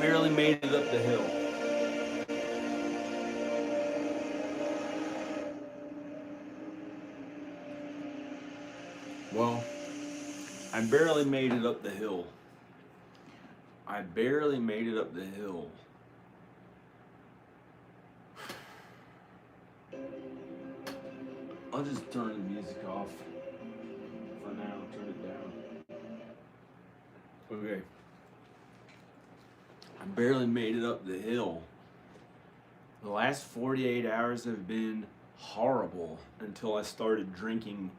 Barely made it up the hill. Well, I barely made it up the hill. I barely made it up the hill. I'll just turn the music off for now. Turn it down. Okay. I barely made it up the hill. The last 48 hours have been horrible until I started drinking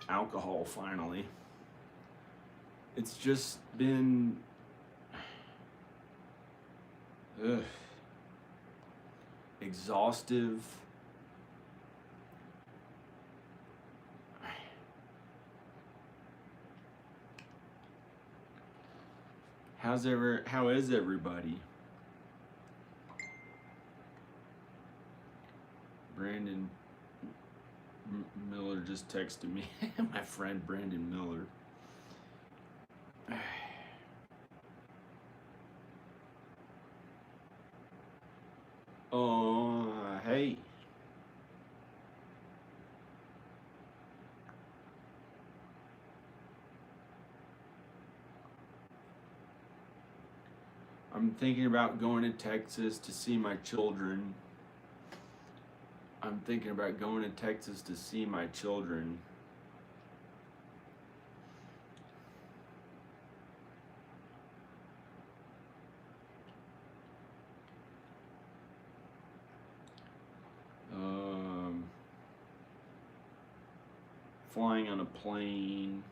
alcohol finally. It's just been exhaustive. How is everybody? Brandon Miller just texted me. My friend Brandon Miller. Oh, hey. I'm thinking about going to Texas to see my children. I'm thinking about going to Texas to see my children. Flying on a plane.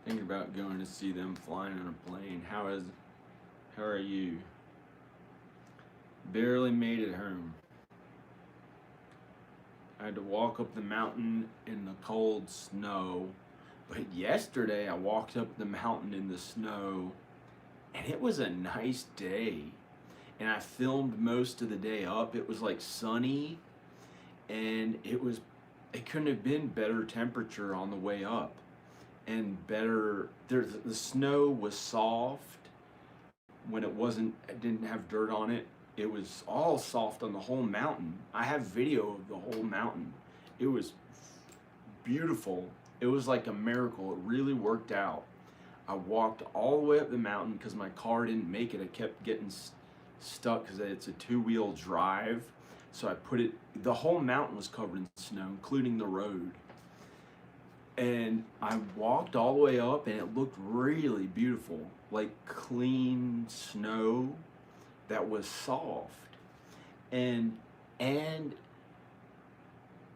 Thinking about going to see them flying on a plane. How are you? Barely made it home. I had to walk up the mountain in the cold snow. But yesterday I walked up the mountain in the snow and it was a nice day. And I filmed most of the day up. It was like sunny and it couldn't have been better temperature on the way up. And better, the snow was soft when it didn't have dirt on it. It was all soft on the whole mountain. I have video of the whole mountain. It was beautiful. It was like a miracle. It really worked out. I walked all the way up the mountain because my car didn't make it. I kept getting stuck because it's a two-wheel drive. So the whole mountain was covered in snow, including the road. And I walked all the way up and it looked really beautiful, like clean snow that was soft. And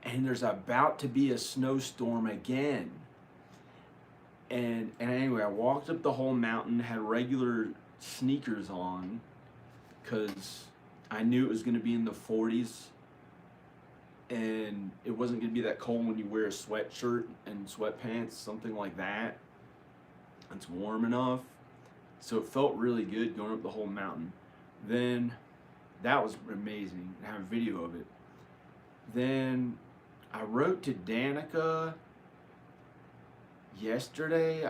there's about to be a snowstorm again. And anyway, I walked up the whole mountain, had regular sneakers on because I knew it was going to be in the 40s. And it wasn't going to be that cold when you wear a sweatshirt and sweatpants, something like that. It's warm enough. So it felt really good going up the whole mountain. Then, that was amazing. I have a video of it. Then, I wrote to Danica yesterday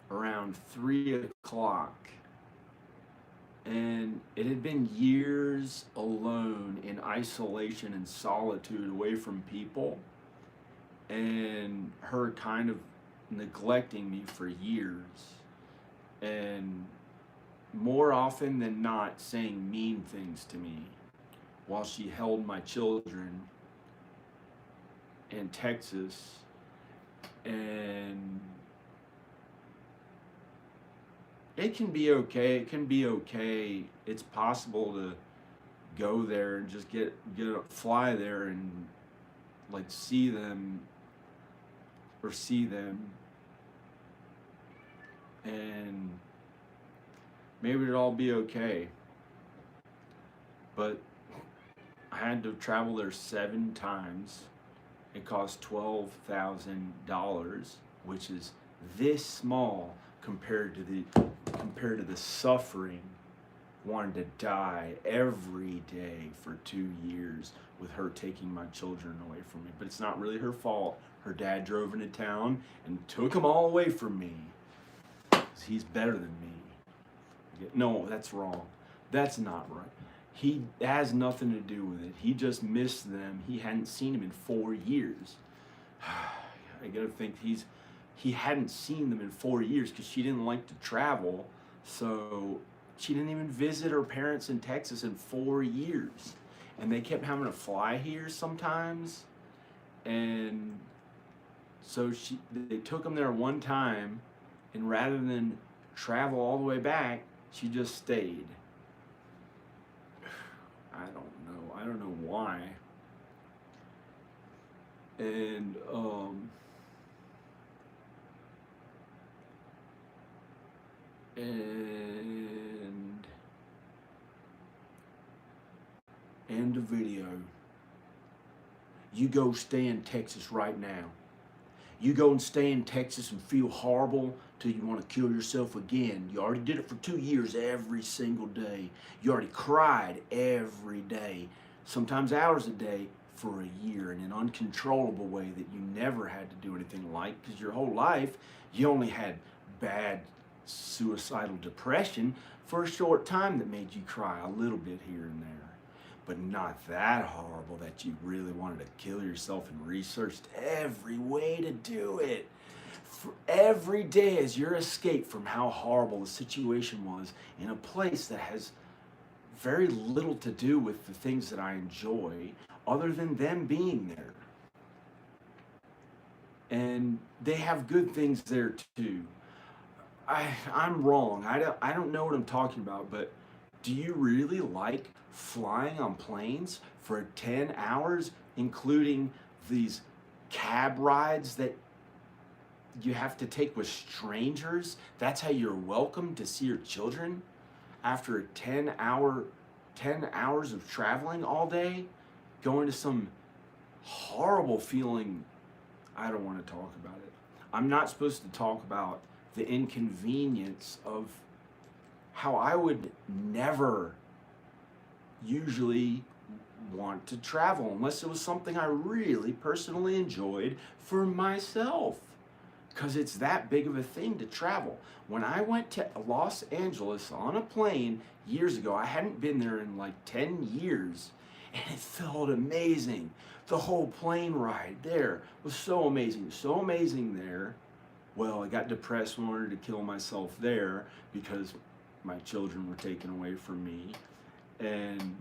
around 3 o'clock. And it had been years alone in isolation and solitude away from people, and her kind of neglecting me for years, and more often than not saying mean things to me while she held my children in Texas. And it can be okay. It's possible to go there and just fly there and like see them, and maybe it'll all be okay. But I had to travel there 7 times. It cost $12,000, which is this small compared to the suffering, wanting to die every day for 2 years, with her taking my children away from me. But it's not really her fault. Her dad drove into town and took them all away from me. 'Cause he's better than me. No, that's wrong. That's not right. He has nothing to do with it. He just missed them. He hadn't seen them in 4 years. I gotta think he hadn't seen them in 4 years because she didn't like to travel. So she didn't even visit her parents in Texas in 4 years. And they kept having to fly here sometimes. And so they took them there one time, and rather than travel all the way back, she just stayed. I don't know why. And end of video. You go stay in Texas right now. You go and stay in Texas and feel horrible till you want to kill yourself again. You already did it for 2 years every single day. You already cried every day, sometimes hours a day, for a year in an uncontrollable way that you never had to do anything like, because your whole life you only had bad suicidal depression for a short time that made you cry a little bit here and there. But not that horrible that you really wanted to kill yourself and researched every way to do it. For every day as your escape from how horrible the situation was in a place that has very little to do with the things that I enjoy other than them being there. And they have good things there too. I'm wrong. I don't know what I'm talking about, but do you really like flying on planes for 10 hours, including these cab rides that you have to take with strangers? That's how you're welcome to see your children after 10 hours of traveling all day, going to some horrible feeling. I don't want to talk about it. I'm not supposed to talk about the inconvenience of how I would never usually want to travel unless it was something I really personally enjoyed for myself, because it's that big of a thing to travel. When I went to Los Angeles on a plane years ago, I hadn't been there in like 10 years, and it felt amazing. The whole plane ride there was so amazing there. Well, I got depressed and wanted to kill myself there because my children were taken away from me. And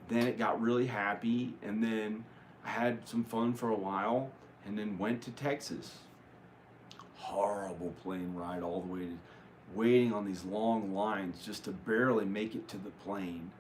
then it got really happy, and then I had some fun for a while, and then went to Texas. Horrible plane ride all the way to waiting on these long lines just to barely make it to the plane.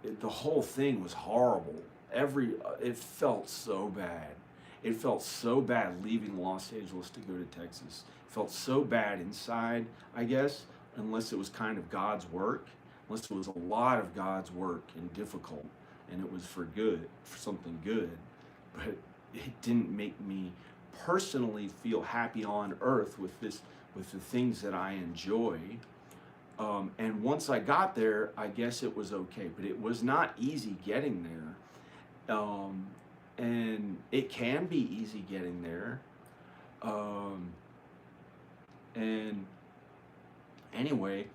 The whole thing was horrible. It felt so bad. It felt so bad leaving Los Angeles to go to Texas. It felt so bad inside, I guess, unless it was kind of God's work, unless it was a lot of God's work and difficult, and it was for good, for something good. But it didn't make me personally feel happy on earth with the things that I enjoy. And once I got there, I guess it was okay, but it was not easy getting there. And it can be easy getting there. And anyway,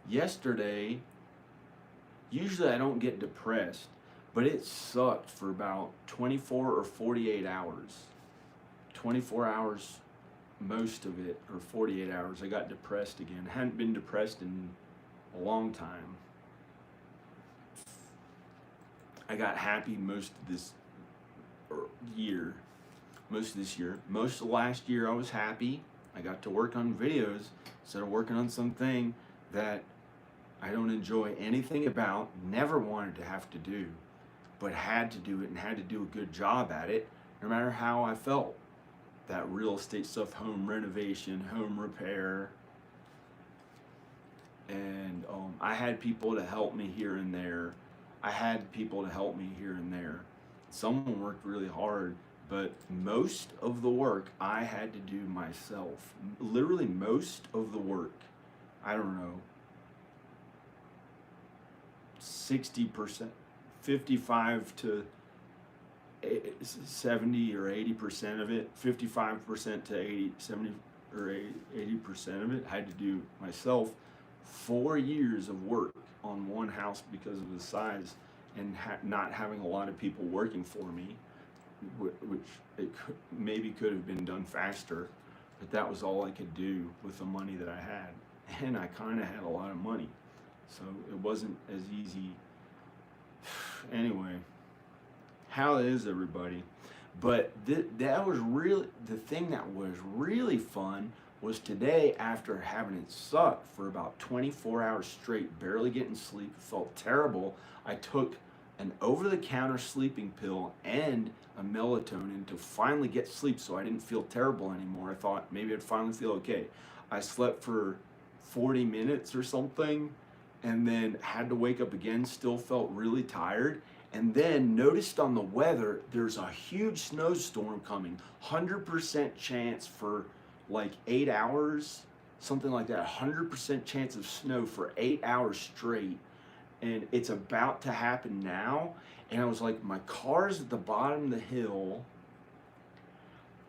yesterday, usually I don't get depressed, but it sucked for about 24 or 48 hours. 24 hours, most of it, or 48 hours, I got depressed again. I hadn't been depressed in a long time. I got happy most of this year. Most of last year I was happy. I got to work on videos instead of working on something that I don't enjoy anything about, never wanted to have to do, but had to do it and had to do a good job at it, no matter how I felt. That real estate stuff, home renovation, home repair. And I had people to help me here and there. Someone worked really hard, but most of the work I had to do myself. Literally most of the work. I don't know, 60%, 55 to 70 or 80% of it, 55% to 80, 70 or 80% of it I had to do myself. 4 years of work on one house because of the size and not having a lot of people working for me, which maybe could have been done faster, but that was all I could do with the money that I had. And I kind of had a lot of money, so it wasn't as easy. Anyway, how is everybody? But that was really, the thing that was really fun was today, after having it suck for about 24 hours straight, barely getting sleep, felt terrible, I took an over-the-counter sleeping pill and a melatonin to finally get sleep so I didn't feel terrible anymore. I thought maybe I'd finally feel okay. I slept for 40 minutes or something and then had to wake up again, still felt really tired, and then noticed on the weather there's a huge snowstorm coming, 100% chance for like 8 hours, something like that, 100% chance of snow for 8 hours straight, and it's about to happen now. And I was like, my car's at the bottom of the hill.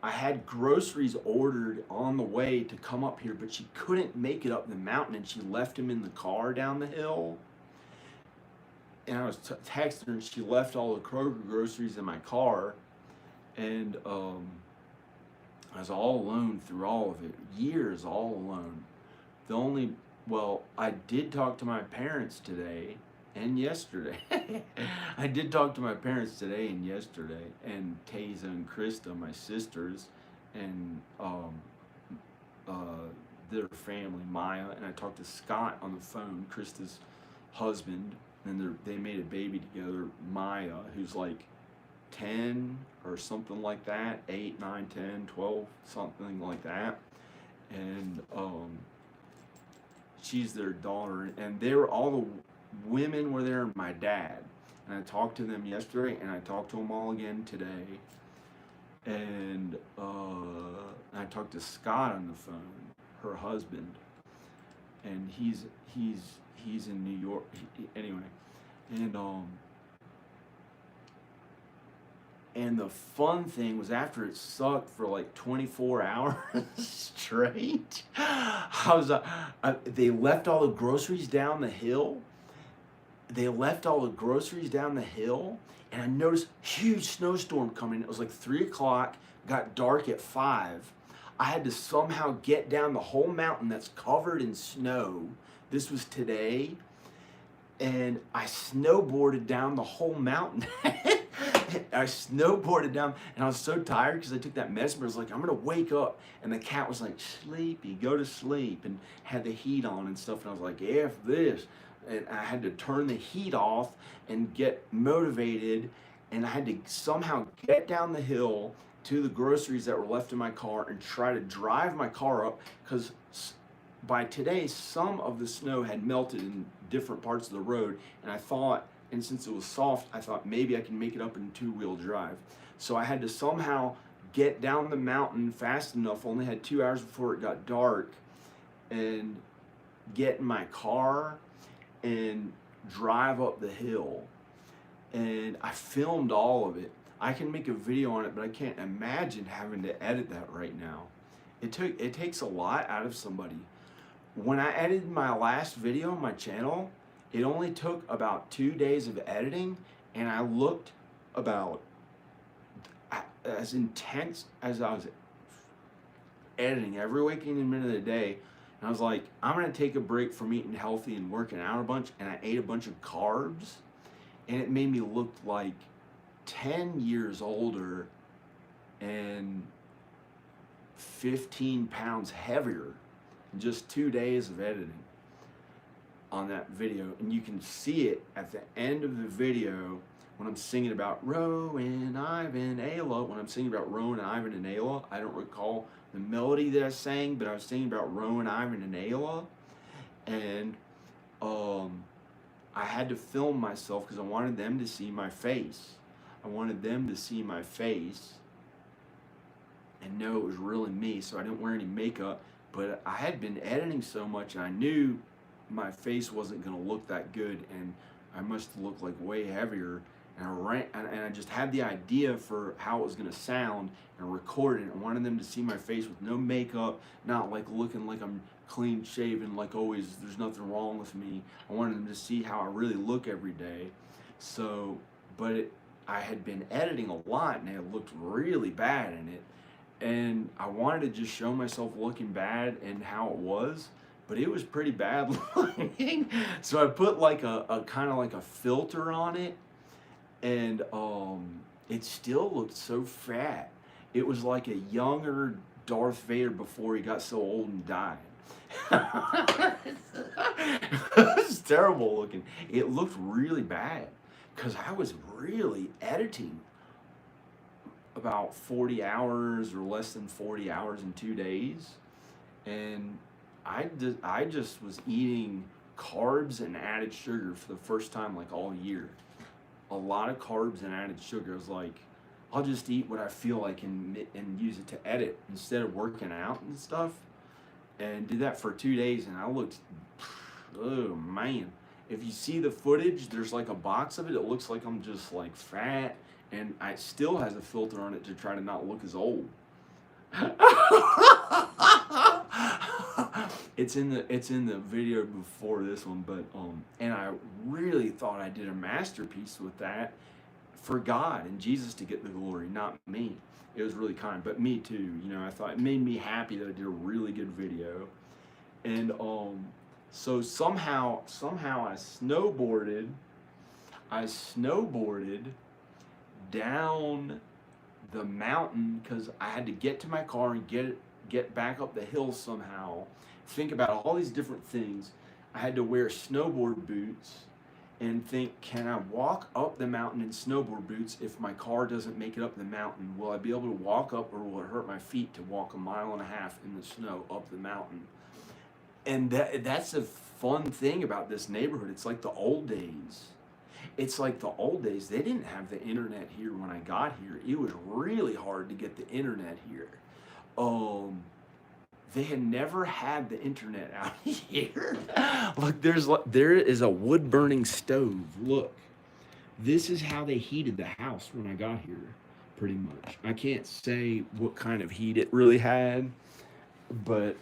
I had groceries ordered on the way to come up here, but she couldn't make it up the mountain, and she left them in the car down the hill. And I was texting her, and she left all the Kroger groceries in my car, and I was all alone through all of it, years all alone. Well, I did talk to my parents today and yesterday. I did talk to my parents today and yesterday, and Taza and Krista, my sisters, and their family, Maya, and I talked to Scott on the phone, Krista's husband, and they made a baby together, Maya, who's like 10 or something like that, 8, 9, 10, 12, something like that, and she's their daughter, and all the women were there, and my dad, and I talked to them yesterday, and I talked to them all again today, and I talked to Scott on the phone, her husband, and he's in New York, anyway, and the fun thing was, after it sucked for like 24 hours straight, they left all the groceries down the hill. And I noticed huge snowstorm coming. It was like 3 o'clock, got dark at 5. I had to somehow get down the whole mountain that's covered in snow. This was today. And I snowboarded down the whole mountain. I snowboarded down, and I was so tired because I took that medicine. I was like, I'm gonna wake up, and the cat was like, sleepy, go to sleep, and had the heat on and stuff. And I was like, F this, and I had to turn the heat off and get motivated, and I had to somehow get down the hill to the groceries that were left in my car and try to drive my car up, because by today some of the snow had melted in different parts of the road, and I thought, and since it was soft, I thought maybe I can make it up in 2-wheel drive. So I had to somehow get down the mountain fast enough, only had 2 hours before it got dark, and get in my car and drive up the hill. And I filmed all of it. I can make a video on it, but I can't imagine having to edit that right now. It takes a lot out of somebody. When I edited my last video on my channel, it only took about 2 days of editing, and I looked about as intense as I was editing every waking minute of the day. And I was like, I'm gonna take a break from eating healthy and working out a bunch, and I ate a bunch of carbs, and it made me look like 10 years older and 15 pounds heavier in just 2 days of editing on that video. And you can see it at the end of the video when I'm singing about Rowan, Ivan, Ayla. When I'm singing about Rowan, Ivan, and Ayla, I don't recall the melody that I sang, but I was singing about Rowan, Ivan, and Ayla. And I had to film myself because I wanted them to see my face. I wanted them to see my face and know it was really me, so I didn't wear any makeup. But I had been editing so much, and I knew my face wasn't going to look that good, and I must look like way heavier. and I just had the idea for how it was gonna sound and recorded it. I wanted them to see my face with no makeup, not like looking like I'm clean shaven, like always there's nothing wrong with me. I wanted them to see how I really look every day. So, I had been editing a lot and it looked really bad in it. And I wanted to just show myself looking bad and how it was, but it was pretty bad looking. So I put like a kind of like a filter on it, and it still looked so fat. It was like a younger Darth Vader before he got so old and died. It was terrible looking. It looked really bad because I was really editing about 40 hours or less than 40 hours in 2 days. And I just was eating carbs and added sugar for the first time like all year. A lot of carbs and added sugar. I was like, I'll just eat what I feel like and use it to edit instead of working out and stuff. And did that for 2 days, and I looked, oh man. If you see the footage, there's like a box of it. It looks like I'm just like fat, and it still has a filter on it to try to not look as old. It's in the video before this one, but and I really thought I did a masterpiece with that for God and Jesus to get the glory, not me. It was really kind, but me too. You know, I thought it made me happy that I did a really good video, and so somehow I snowboarded down the mountain because I had to get to my car and get back up the hill somehow. Think about all these different things. I had to wear snowboard boots and think, can I walk up the mountain in snowboard boots if my car doesn't make it up the mountain? Will I be able to walk up, or will it hurt my feet to walk 1.5 miles in the snow up the mountain? And that's a fun thing about this neighborhood. It's like the old days. It's like the old days. They didn't have the internet here when I got here. It was really hard to get the internet here. They had never had the internet out here. Look, there is a wood burning stove. Look, this is how they heated the house when I got here, pretty much. I can't say what kind of heat it really had, but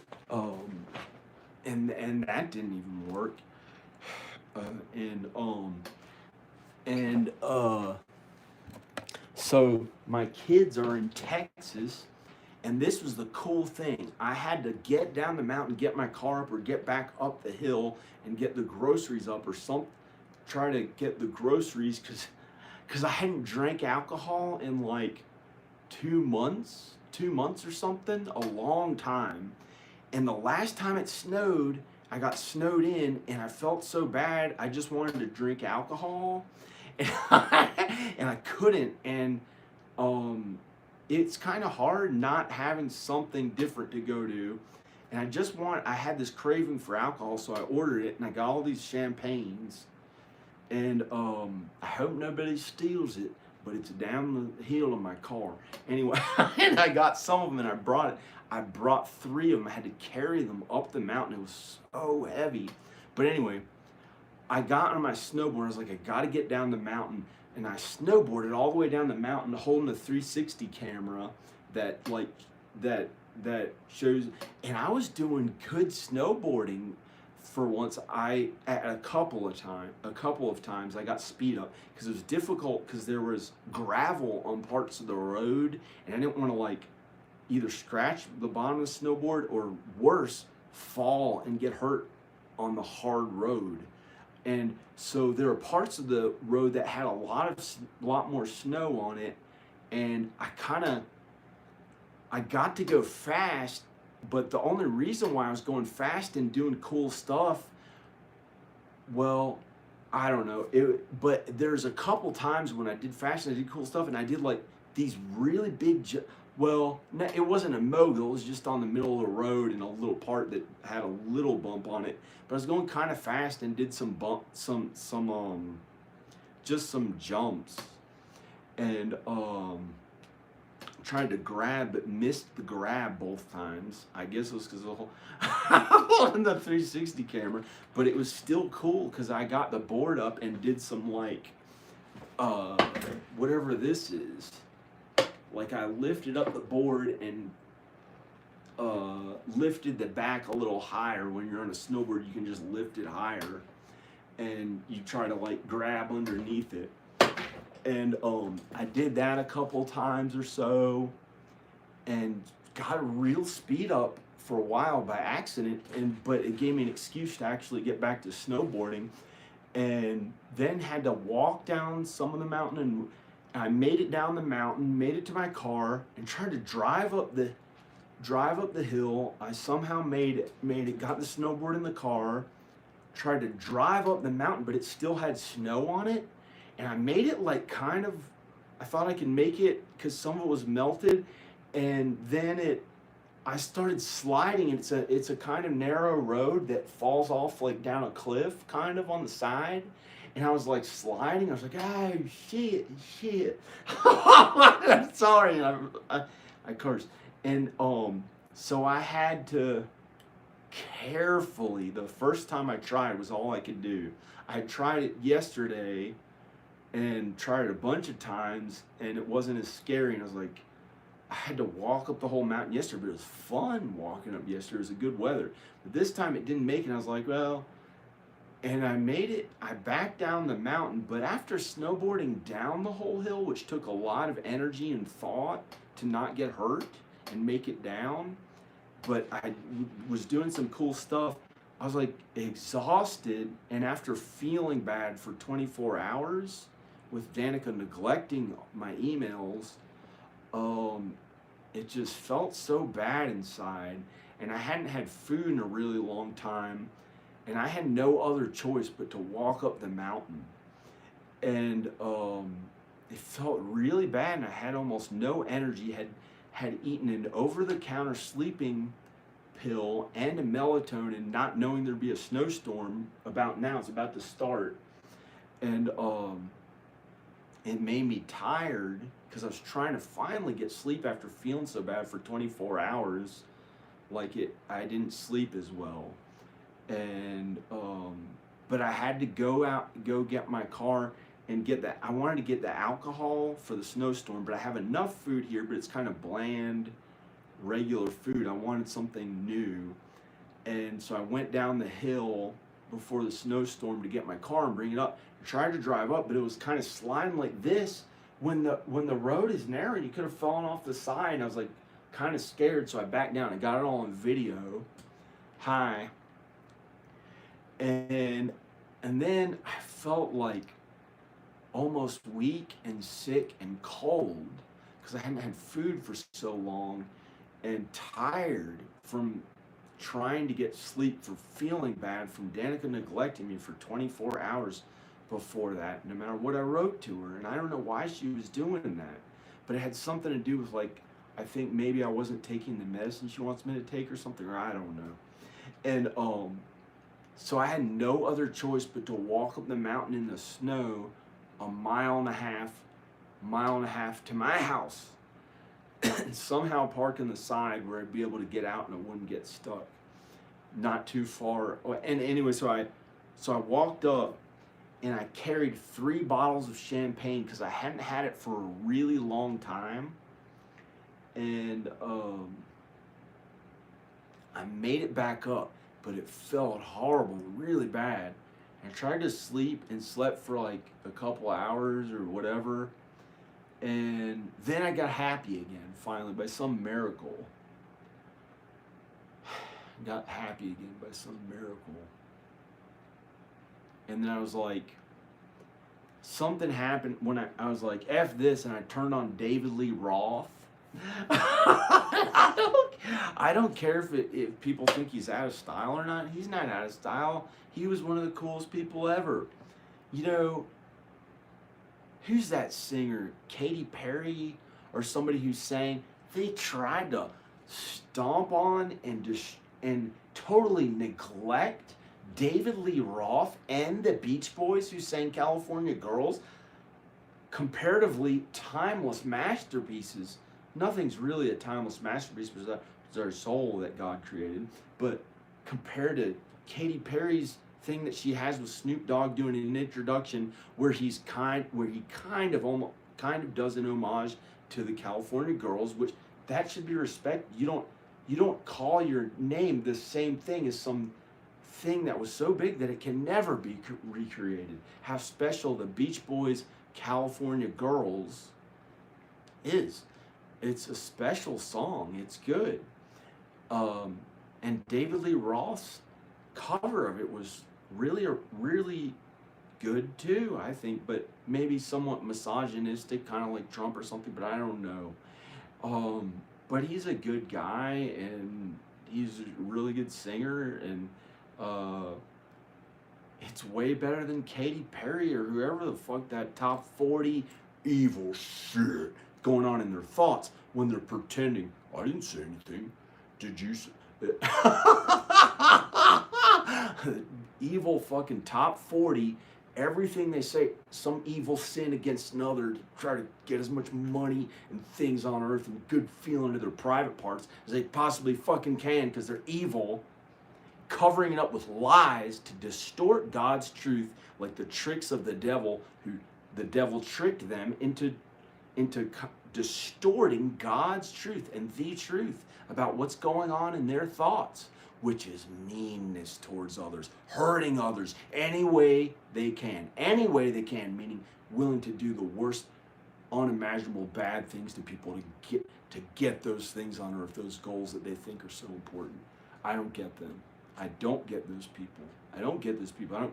and that didn't even work. So my kids are in Texas. And this was the cool thing. I had to get down the mountain, get my car up, or get back up the hill and get the groceries up, or try to get the groceries because I hadn't drank alcohol in like 2 months or something, a long time. And the last time it snowed, I got snowed in, and I felt so bad. I just wanted to drink alcohol, and I couldn't. And it's kind of hard not having something different to go to. And I had this craving for alcohol, so I ordered it, and I got all these champagnes. And I hope nobody steals it, but it's down the hill of my car. Anyway, and I got some of them, and I brought 3 of them. I had to carry them up the mountain. It was so heavy. But anyway, I got on my snowboard. I was like, I got to get down the mountain. And I snowboarded all the way down the mountain holding the 360 camera that that shows. And I was doing good snowboarding for once. A couple of times I got speed up because it was difficult because there was gravel on parts of the road, and I didn't want to like either scratch the bottom of the snowboard or worse, fall and get hurt on the hard road. And so there were parts of the road that had a lot more snow on it, and I got to go fast, but the only reason why I was going fast and doing cool stuff, well, I don't know. But there's a couple times when I did fast and I did cool stuff, and I did like these really big well, it wasn't a mogul, it was just on the middle of the road in a little part that had a little bump on it. But I was going kind of fast and did just some jumps. And tried to grab, but missed the grab both times. I guess it was because of the whole the 360 camera. But it was still cool because I got the board up and did some like uh, whatever this is, like I lifted up the board and lifted the back a little higher. When you're on a snowboard, you can just lift it higher, and you try to like grab underneath it. And I did that a couple times or so, and got a real speed up for a while by accident. But it gave me an excuse to actually get back to snowboarding, and then had to walk down some of the mountain. And I made it down the mountain, made it to my car, and tried to drive up the hill. I somehow made it, got the snowboard in the car, tried to drive up the mountain, but it still had snow on it. And I made it like kind of, I thought I could make it because some of it was melted. And then I started sliding. It's a kind of narrow road that falls off like down a cliff kind of on the side. And I was like sliding. I was like, oh, shit. I'm sorry. I cursed. And so I had to carefully, the first time I tried was all I could do. I tried it yesterday and tried it a bunch of times, and it wasn't as scary. And I was like, I had to walk up the whole mountain yesterday, but it was fun walking up yesterday. It was a good weather. But this time it didn't make it. And I was like, well, and I made it. I backed down the mountain, but after snowboarding down the whole hill, which took a lot of energy and thought to not get hurt and make it down, but I was doing some cool stuff. I was like exhausted, and after feeling bad for 24 hours with Danica neglecting my emails, it just felt so bad inside, and I hadn't had food in a really long time, and I had no other choice but to walk up the mountain. And it felt really bad, and I had almost no energy. Had eaten an over-the-counter sleeping pill and a melatonin, not knowing there'd be a snowstorm about now. It's about to start. And it made me tired because I was trying to finally get sleep after feeling so bad for 24 hours. I didn't sleep as well. And but I had to go get my car and get that. I wanted to get the alcohol for the snowstorm, but I have enough food here, but it's kind of bland, regular food. I wanted something new. And so I went down the hill before the snowstorm to get my car and bring it up. I tried to drive up, but it was kind of sliding like this. When the road is narrow, you could have fallen off the side. And I was like kind of scared, so I backed down. I got it all on video. Hi. And then I felt like almost weak and sick and cold because I hadn't had food for so long, and tired from trying to get sleep, for feeling bad from Danica neglecting me for 24 hours before that, no matter what I wrote to her. And I don't know why she was doing that, but it had something to do with, like, I think maybe I wasn't taking the medicine she wants me to take or something, or I don't know. And so I had no other choice but to walk up the mountain in the snow a mile and a half to my house, and somehow park on the side where I'd be able to get out and I wouldn't get stuck. Not too far. And anyway, so I walked up, and I carried 3 bottles of champagne because I hadn't had it for a really long time. And I made it back up, but it felt horrible, really bad. I tried to sleep and slept for like a couple hours or whatever. And then I got happy again, finally, by some miracle. Got happy again by some miracle. And then I was like, something happened when I was like, F this, and I turned on David Lee Roth. I don't care if people think he's out of style or not. He's not out of style. He was one of the coolest people ever. You know, who's that singer? Katy Perry or somebody who sang, they tried to stomp on and totally neglect David Lee Roth and the Beach Boys, who sang California Girls. Comparatively timeless masterpieces. Nothing's really a timeless masterpiece because it's our soul that God created. But compared to Katy Perry's thing that she has with Snoop Dogg doing an introduction where he kind of does an homage to the California Girls, which that should be respected. You don't call your name the same thing as some thing that was so big that it can never be recreated. How special the Beach Boys California Girls is. It's a special song. It's good. And David Lee Roth's cover of it was really good too, I think, but maybe somewhat misogynistic, kind of like Trump or something, but I don't know. But he's a good guy, and he's a really good singer, and it's way better than Katy Perry or whoever the fuck that top 40 evil shit going on in their thoughts when they're pretending, I didn't say anything. Did you say? Evil fucking top 40, everything they say, some evil sin against another to try to get as much money and things on earth and good feeling to their private parts as they possibly fucking can because they're evil, covering it up with lies to distort God's truth, like the tricks of the devil, who the devil tricked them into distorting God's truth and the truth about what's going on in their thoughts, which is meanness towards others, hurting others any way they can, meaning willing to do the worst unimaginable bad things to people to get those things on earth, those goals that they think are so important. I don't get them. I don't get those people. I don't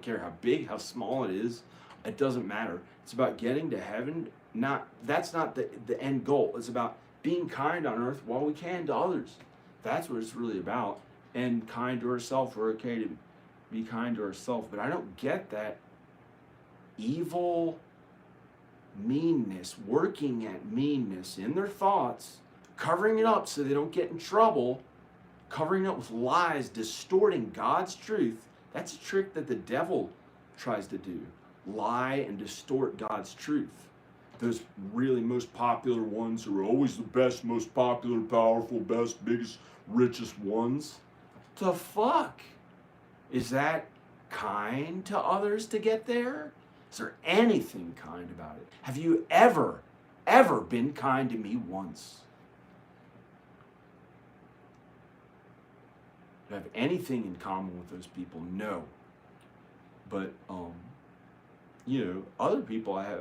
care how big, how small it is. It doesn't matter. It's about getting to heaven. That's not the end goal. It's about being kind on earth while we can to others. That's what it's really about. And kind to ourselves. We're okay to be kind to ourselves. But I don't get that evil meanness, working at meanness in their thoughts, covering it up so they don't get in trouble, covering it up with lies, distorting God's truth. That's a trick that the devil tries to do. Lie and distort God's truth. Those really most popular ones who are always the best, most popular, powerful, best, biggest, richest ones. The fuck? Is that kind to others to get there? Is there anything kind about it? Have you ever been kind to me once? Do I have anything in common with those people? No. But, other people I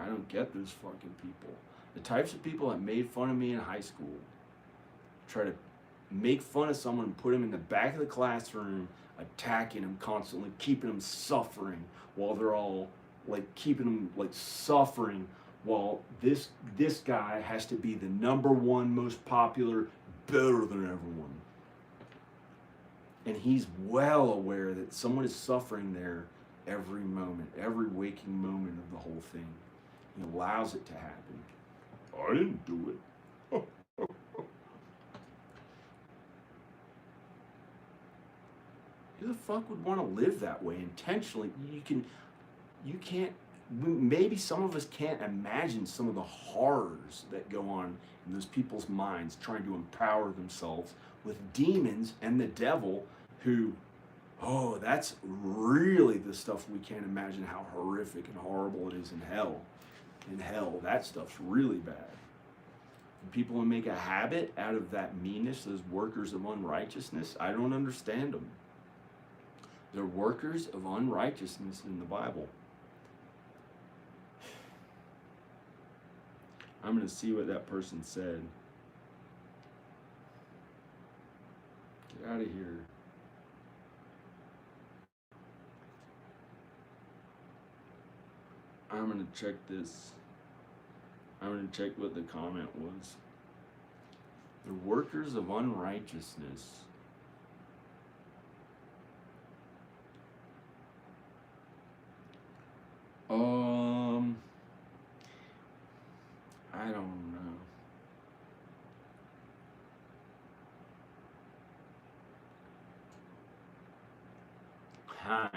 don't get those fucking people. The types of people that made fun of me in high school, try to make fun of someone and put them in the back of the classroom, attacking them constantly, keeping them suffering while they're all keeping them suffering while this guy has to be the number one most popular, better than everyone. And he's well aware that someone is suffering there every moment, every waking moment of the whole thing. He allows it to happen. I didn't do it. Who the fuck would want to live that way intentionally? You can't, maybe some of us can't imagine some of the horrors that go on in those people's minds trying to empower themselves with demons and the devil who, that's really the stuff we can't imagine how horrific and horrible it is in hell. In hell, that stuff's really bad. And people who make a habit out of that meanness, those workers of unrighteousness, I don't understand them. They're workers of unrighteousness in the Bible. I'm going to see what that person said. Get out of here. I'm going to check this. I'm going to check what the comment was. The workers of unrighteousness. I don't know. Hi.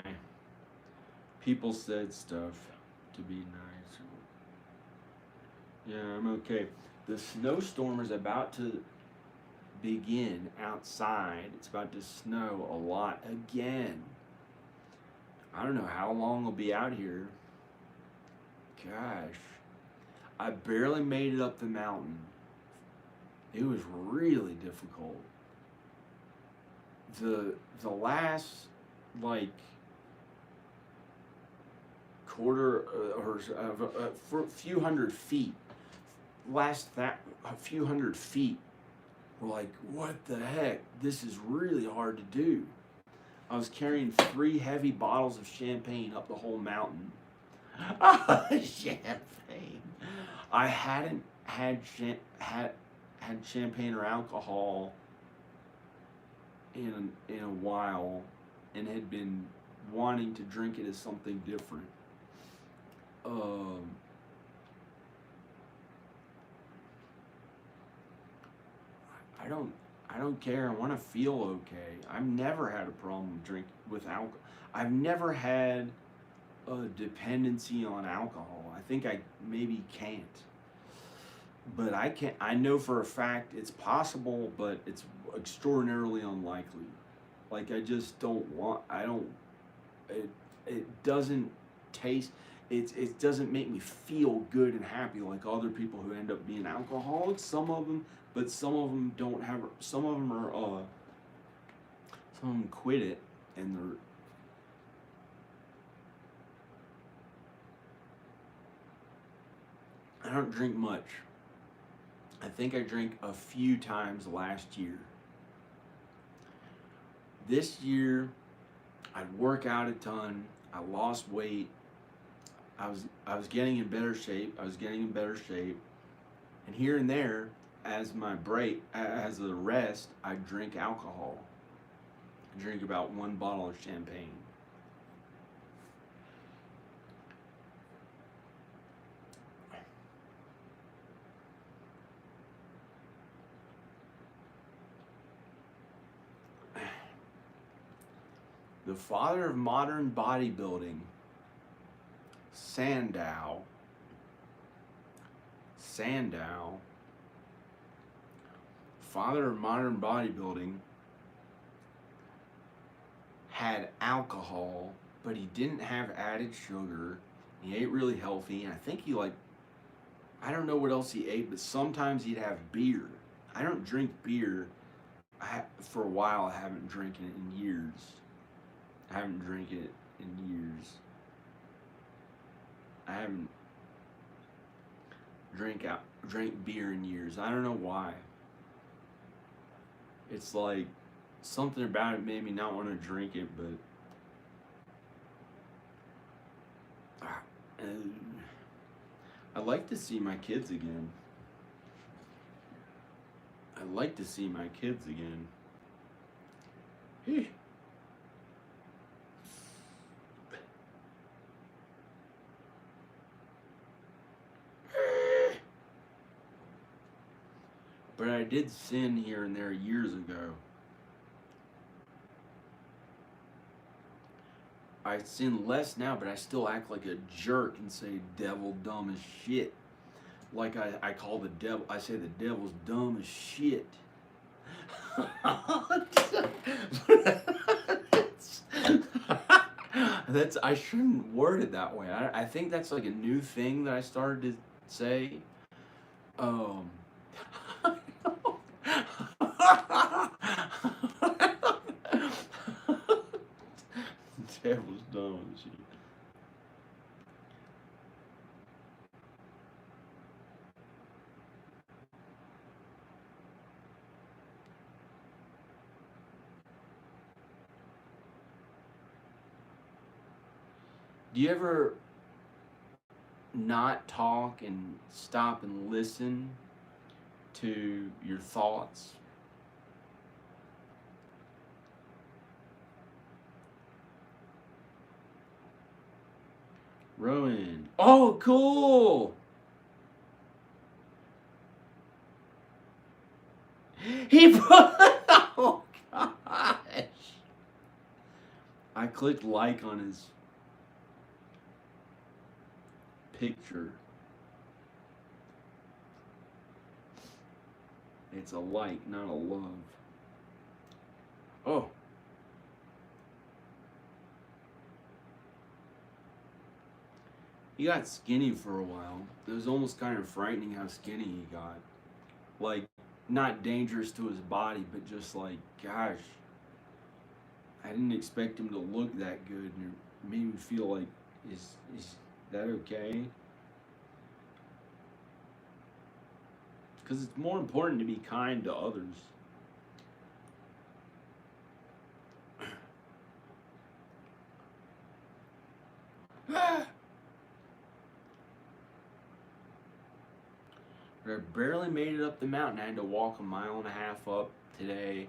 People said stuff to be nice. Yeah, I'm okay. The snowstorm is about to begin outside. It's about to snow a lot again. I don't know how long I'll be out here. Gosh. I barely made it up the mountain. It was really difficult. The last like quarter or for a few hundred feet, a few hundred feet, were like, what the heck? This is really hard to do. I was carrying 3 heavy bottles of champagne up the whole mountain. Champagne. I hadn't had champagne or alcohol in a while, and had been wanting to drink it as something different. I don't care. I want to feel okay. I've never had a problem with alcohol. I've never had a dependency on alcohol. I think I maybe can't. But I know for a fact it's possible, but it's extraordinarily unlikely. Like I just don't want, it doesn't taste, it doesn't make me feel good and happy like other people who end up being alcoholics. Some of them, but some of them don't have, some of them quit it and I don't drink much. I think I drank a few times last year. This year, I'd work out a ton. I lost weight. I was getting in better shape. And here and there, as my break, as a rest, I drink alcohol. I drink about 1 bottle of champagne. The father of modern bodybuilding, Sandow, father of modern bodybuilding, had alcohol, but he didn't have added sugar. He ate really healthy, and I think I don't know what else he ate, but sometimes he'd have beer. I don't drink beer. For a while, I haven't drinking it in years. I haven't drank it in years. I haven't drank beer in years. I don't know why. It's like something about it made me not want to drink it, but I'd like to see my kids again. But I did sin here and there years ago. I sin less now, but I still act like a jerk and say devil dumb as shit. Like I call the devil, I say the devil's dumb as shit. I shouldn't word it that way. I think that's like a new thing that I started to say. Devil's dumb as shit. Do you ever not talk and stop and listen to your thoughts? Rowan. Oh, cool! He put. Oh, gosh. I clicked like on his picture. It's a like, not a love. Oh, he got skinny for a while. It was almost kind of frightening how skinny he got. Like, not dangerous to his body, but just like, gosh, I didn't expect him to look that good, and it made me feel like, is that okay? Because it's more important to be kind to others. I barely made it up the mountain. I had to walk a mile and a half up today,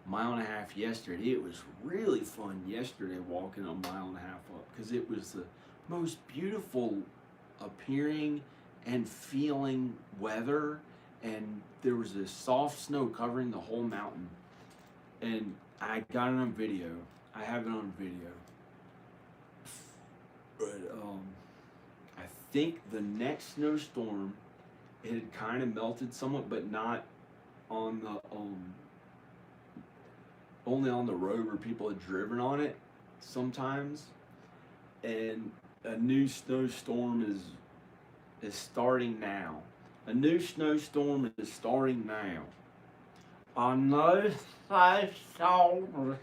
mile and a half yesterday. It was really fun yesterday walking a mile and a half up because it was the most beautiful appearing and feeling weather, and there was this soft snow covering the whole mountain, and I got it on video. I have it on video, but I think the next snowstorm, it had kind of melted somewhat, but not on the only on the road where people had driven on it sometimes. And a new snowstorm is starting now. A new snowstorm is starting now. A new snowstorm.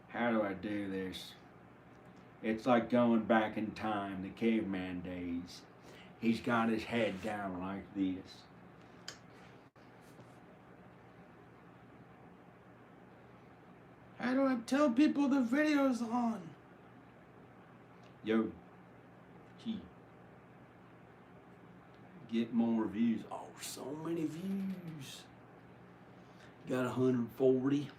How do I do this? It's like going back in time, the caveman days. He's got his head down like this. How do I tell people the video's on? Yo, gee. Get more views. Oh, so many views. Got 140.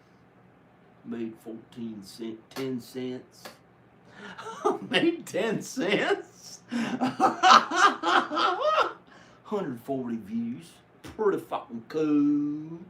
Made 14 cents, 10 cents. Made 10 cents. 140 views. Pretty fucking cool.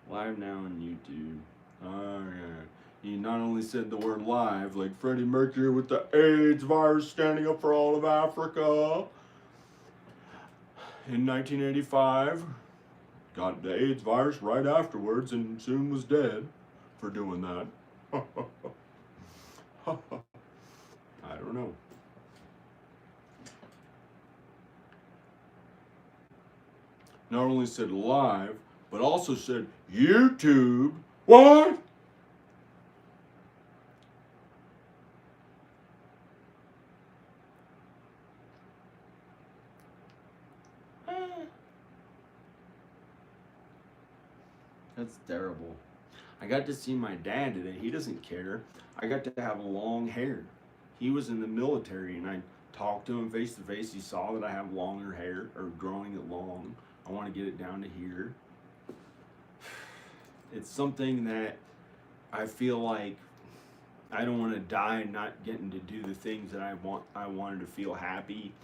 Live now on YouTube. Oh yeah. He not only said the word live, like Freddie Mercury with the AIDS virus standing up for all of Africa in 1985. Got the AIDS virus right afterwards and soon was dead for doing that. I don't know. Not only said live, but also said YouTube. What? That's terrible. I got to see my dad today. He doesn't care. I got to have long hair. He was in the military, and I talked to him face to face. He saw that I have longer hair, or growing it long. I want to get it down to here. It's something that I feel like I don't want to die not getting to do the things that I wanted to feel happy,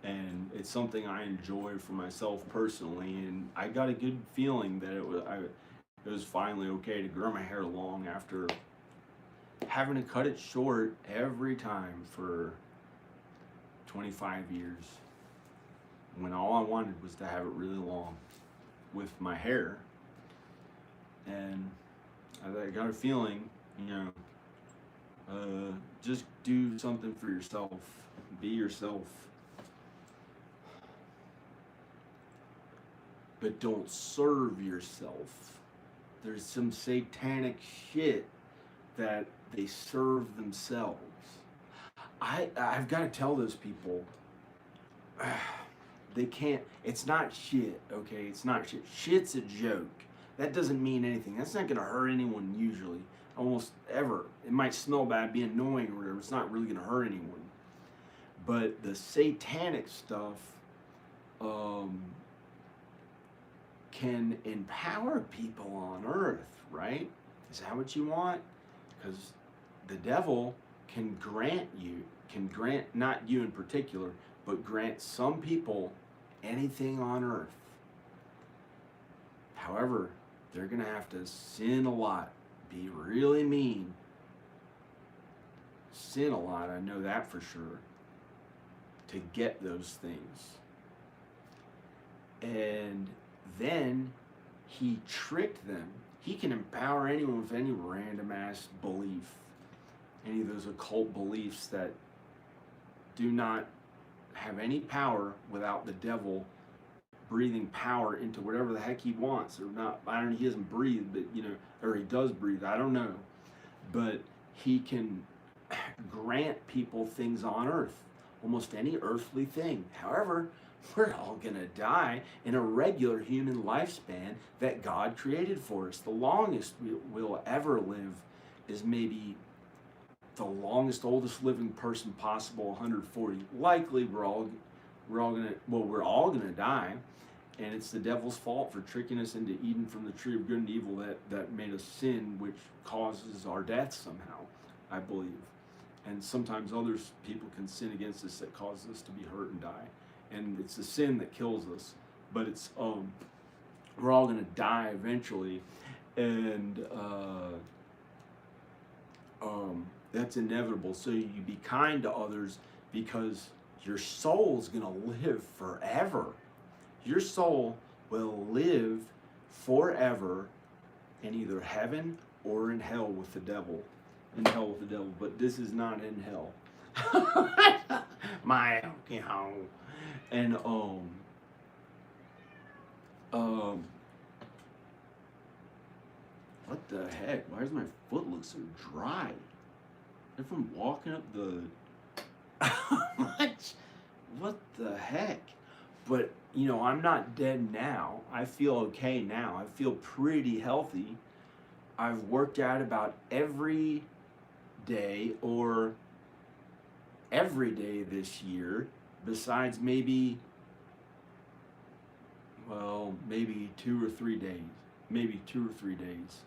and it's something I enjoy for myself personally. And I got a good feeling that it was finally okay to grow my hair long after having to cut it short every time for 25 years, when all I wanted was to have it really long with my hair. And I got a feeling, just do something for yourself. Be yourself. But don't serve yourself. There's some satanic shit that they serve themselves. I've got to tell those people, they can't, it's not shit, okay? It's not shit. Shit's a joke. That doesn't mean anything. That's not going to hurt anyone usually, almost ever. It might smell bad, be annoying or whatever. It's not really going to hurt anyone. But the satanic stuff, can empower people on earth, right? Is that what you want? Because the devil can grant, not you in particular, but grant some people anything on earth. However, they're going to have to sin a lot, be really mean, sin a lot, I know that for sure, to get those things. And then he tricked them. He can empower anyone with any random ass belief, any of those occult beliefs that do not have any power without the devil breathing power into whatever the heck he wants, or not. I don't know, he doesn't breathe, but or he does breathe, I don't know. But he can grant people things on earth, almost any earthly thing. However, we're all gonna die in a regular human lifespan that God created for us. The longest we'll ever live is maybe the longest, oldest living person possible, 140. Likely we're all gonna die, and it's the devil's fault for tricking us into eating from the tree of good and evil that made us sin, which causes our death somehow, I believe. And sometimes others, people can sin against us that causes us to be hurt and die. And it's the sin that kills us. But it's we're all gonna die eventually, and that's inevitable. So you be kind to others, because your soul's gonna live forever. Your soul will live forever in either heaven or in hell with the devil. In hell with the devil, but this is not in hell. And what the heck? Why does my foot look so dry? If I'm walking up the what the heck? But I'm not dead now. I feel okay now. I feel pretty healthy. I've worked out about every day or every day this year, besides maybe 2 or 3 days. Maybe 2 or 3 days.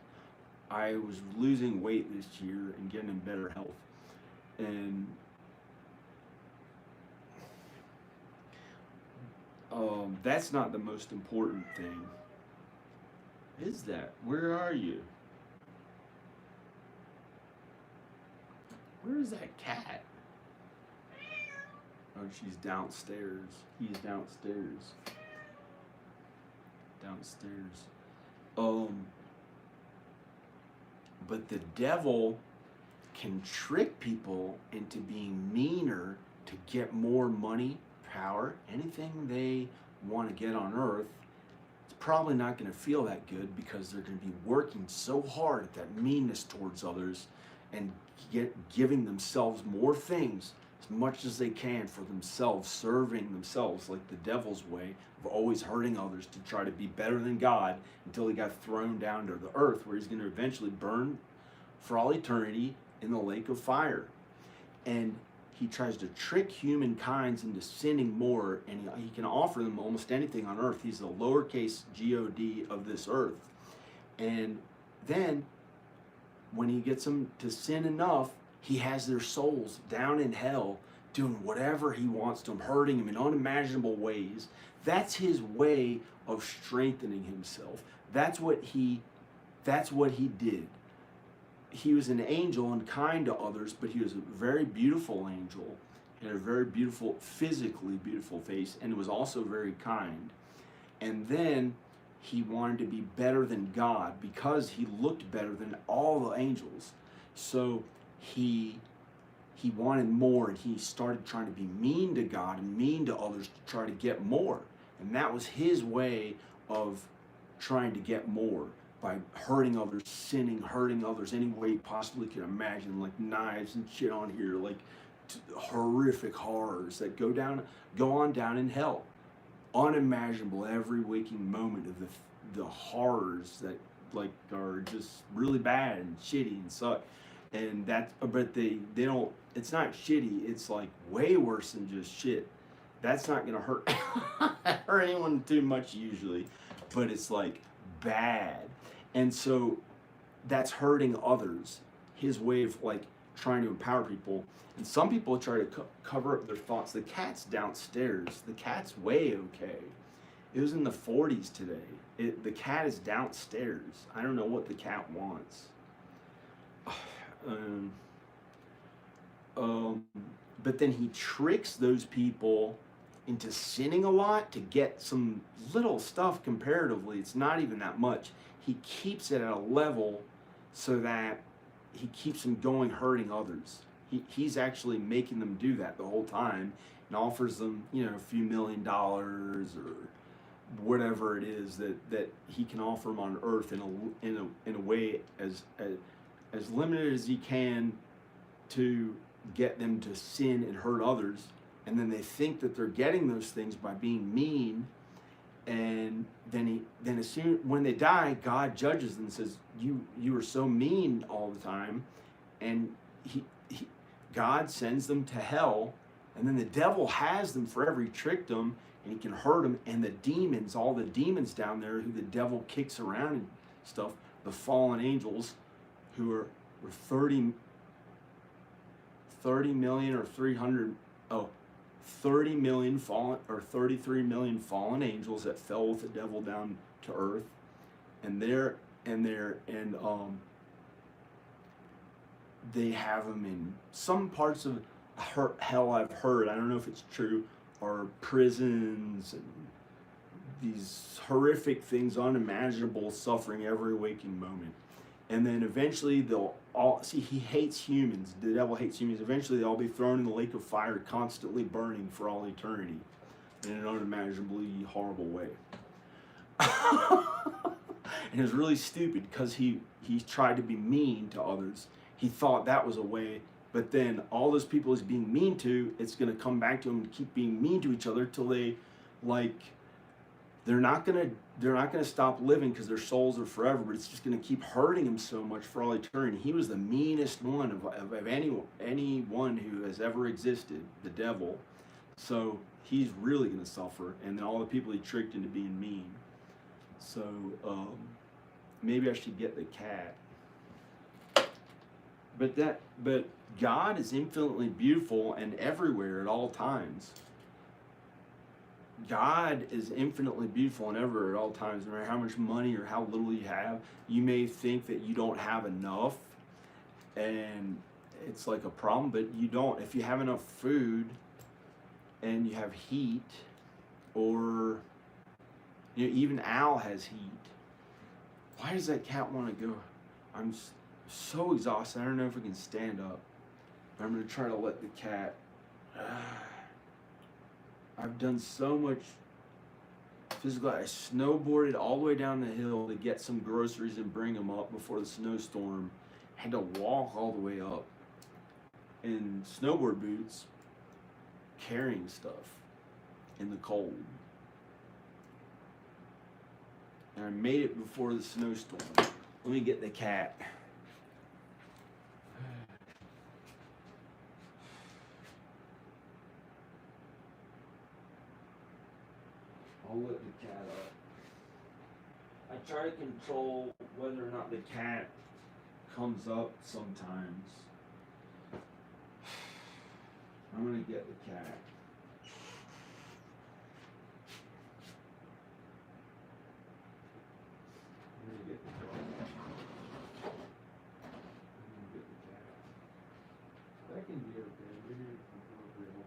I was losing weight this year and getting in better health. And that's not the most important thing. Is that? Where are you? Where is that cat? Oh, she's downstairs. He's downstairs. Downstairs. But the devil can trick people into being meaner to get more money, power, anything they want to get on earth. It's probably not going to feel that good, because they're going to be working so hard at that meanness towards others and giving themselves more things, as much as they can for themselves, serving themselves, like the devil's way of always hurting others to try to be better than God, until he got thrown down to the earth, where he's going to eventually burn for all eternity in the lake of fire. And he tries to trick humankind into sinning more, and he can offer them almost anything on earth. He's the lowercase God of this earth. And then when he gets them to sin enough, he has their souls down in hell doing whatever he wants to them, hurting them in unimaginable ways. That's his way of strengthening himself. That's what he did. He was an angel and kind to others, but he was a very beautiful angel. He had a very beautiful, physically beautiful face, and was also very kind. And then he wanted to be better than God, because he looked better than all the angels. So he wanted more, and he started trying to be mean to God and mean to others to try to get more. And that was his way of trying to get more, by hurting others, sinning, hurting others any way you possibly can imagine, like knives and shit on here, like horrific horrors that go on down in hell. Unimaginable every waking moment of the horrors that like are just really bad and shitty and suck. And but they don't, it's not shitty, it's like way worse than just shit. That's not gonna hurt hurt anyone too much usually. but it's like bad. And so that's hurting others. His way of like trying to empower people. And some people try to cover up their thoughts. The cat's downstairs. The cat's way okay. It was in the 40s today. The cat is downstairs. I don't know what the cat wants. Um, but then he tricks those people into sinning a lot to get some little stuff comparatively. It's not even that much. He keeps it at a level so that he keeps them going, hurting others. He's actually making them do that the whole time and offers them, a few $1 million or whatever it is that he can offer them on earth in a way as limited as he can to get them to sin and hurt others. And then they think that they're getting those things by being mean, and then as soon when they die, God judges them and says, you were so mean all the time, and God sends them to hell, and then the devil has them forever. He tricked them, and he can hurt them. And the demons, all the demons down there who the devil kicks around and stuff, the fallen angels, who are 30 million or 30 million fallen, or 33 million fallen angels that fell with the devil down to earth, and they have them in some parts of hell. I've heard, I don't know if it's true, are prisons and these horrific things, unimaginable suffering every waking moment. And then eventually they'll all see, he hates humans. The devil hates humans. Eventually they'll all be thrown in the lake of fire, constantly burning for all eternity in an unimaginably horrible way. And it's really stupid because he tried to be mean to others. He thought that was a way, but then all those people he's being mean to, it's going to come back to him and keep being mean to each other till they, like, they're not gonna stop living because their souls are forever, but it's just gonna keep hurting him so much for all eternity. He was the meanest one of anyone who has ever existed, the devil. So he's really gonna suffer, and then all the people he tricked into being mean. So maybe I should get the cat. But God is infinitely beautiful and everywhere at all times. God is infinitely beautiful and everywhere at all times. No matter how much money or how little you have, you may think that you don't have enough, and it's like a problem, but you don't. If you have enough food and you have heat, or even Al has heat. Why does that cat want to go? I'm so exhausted. I don't know if I can stand up. I'm going to try to let the cat. I've done so much physical. I snowboarded all the way down the hill to get some groceries and bring them up before the snowstorm. Had to walk all the way up in snowboard boots, carrying stuff in the cold. And I made it before the snowstorm. Let me get the cat. I'll let the cat up. I try to control whether or not the cat comes up sometimes. I'm gonna get the cat. I'm gonna get the dog. I'm gonna get the cat. That can be okay. Maybe it can go over here.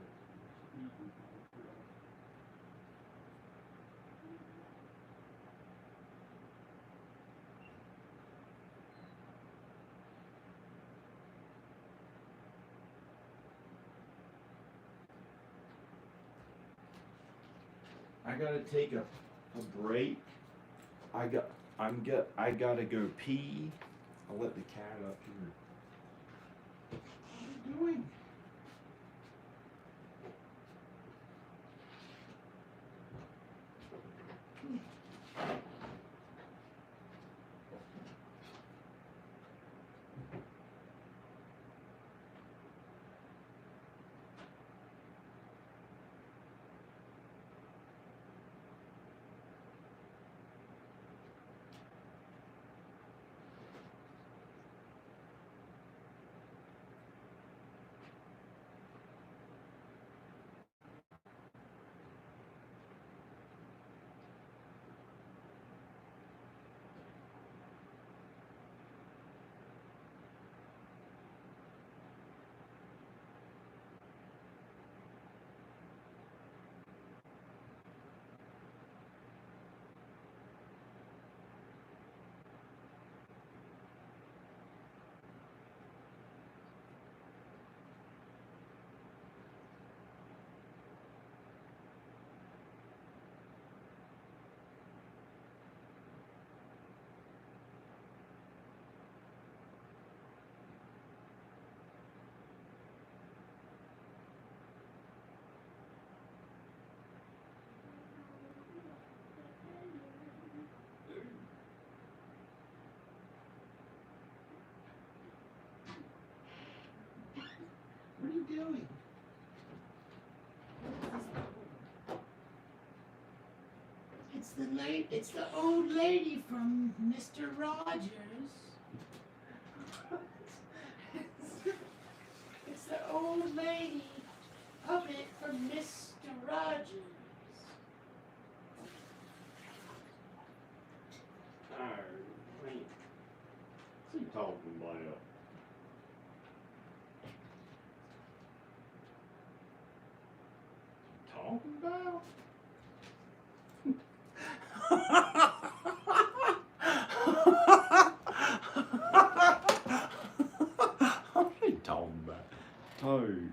I gotta take a break. I gotta go pee. I'll let the cat up here. What are you doing? you doing? It's the old lady from Mr. Rogers. It's the old lady puppet from Mr. Rogers. Wait. What's he talking about? Talking about? What are you talking about? Toad.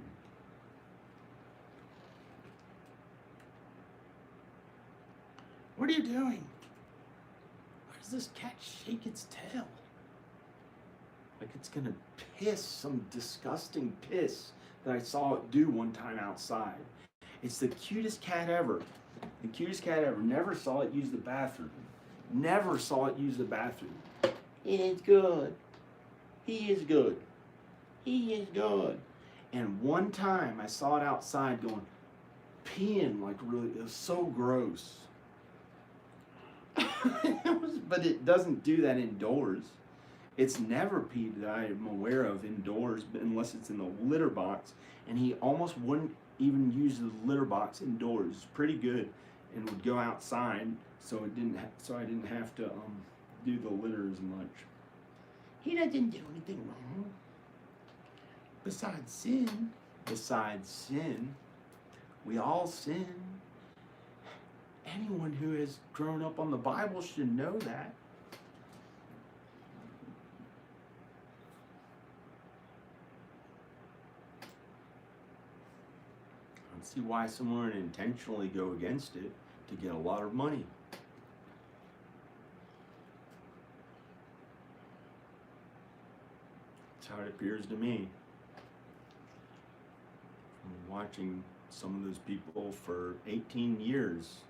What are you doing? Why does this cat shake its tail? Like it's gonna piss some disgusting piss that I saw it do one time outside. It's the cutest cat ever. The cutest cat ever. Never saw it use the bathroom. Never saw it use the bathroom. It is good. He is good. He is good. And one time I saw it outside going, peeing like really, it was so gross. But it doesn't do that indoors. It's never peed that I am aware of indoors, but unless it's in the litter box. And he almost wouldn't even use the litter box indoors. It's pretty good, and would go outside, so I didn't have to do the litter as much. He doesn't do anything wrong. Besides sin. Besides sin, we all sin. Anyone who has grown up on the Bible should know that. I don't see why someone would intentionally go against it to get a lot of money. That's how it appears to me. From watching some of those people for 18 years,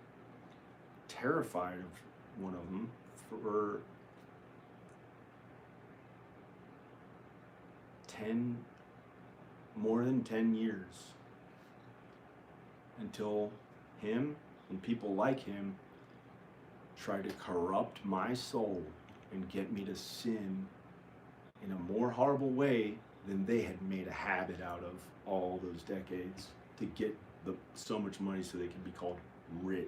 terrified of one of them for more than 10 years, until him and people like him try to corrupt my soul and get me to sin in a more horrible way than they had made a habit out of all those decades to get so much money so they could be called rich.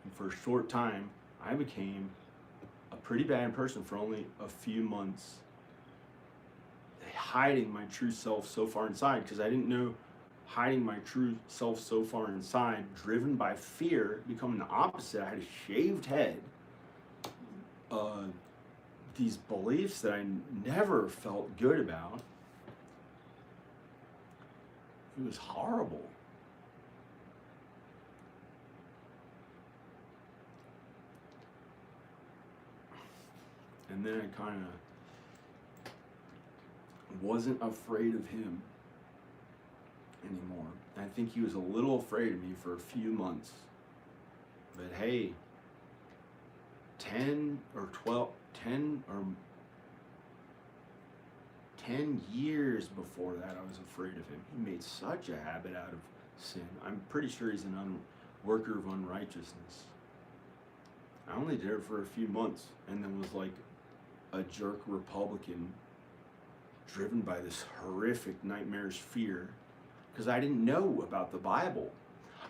And for a short time, I became a pretty bad person for only a few months, hiding my true self so far inside, because I didn't know hiding my true self so far inside, driven by fear, becoming the opposite. I had a shaved head, these beliefs that I never felt good about. It was horrible. And then I kind of wasn't afraid of him anymore. I think he was a little afraid of me for a few months. But hey, 10 years before that, I was afraid of him. He made such a habit out of sin. I'm pretty sure he's an worker of unrighteousness. I only did it for a few months, and then was like a jerk Republican, driven by this horrific, nightmarish fear, because I didn't know about the Bible.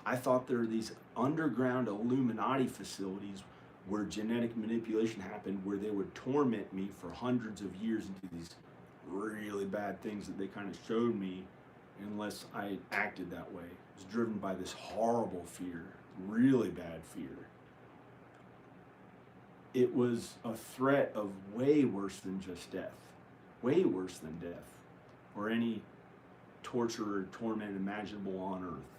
I thought there were these underground Illuminati facilities where genetic manipulation happened, where they would torment me for hundreds of years and do these really bad things that they kind of showed me unless I acted that way. I was driven by this horrible fear, really bad fear. It was a threat of way worse than just death, way worse than death, or any torture or torment imaginable on earth.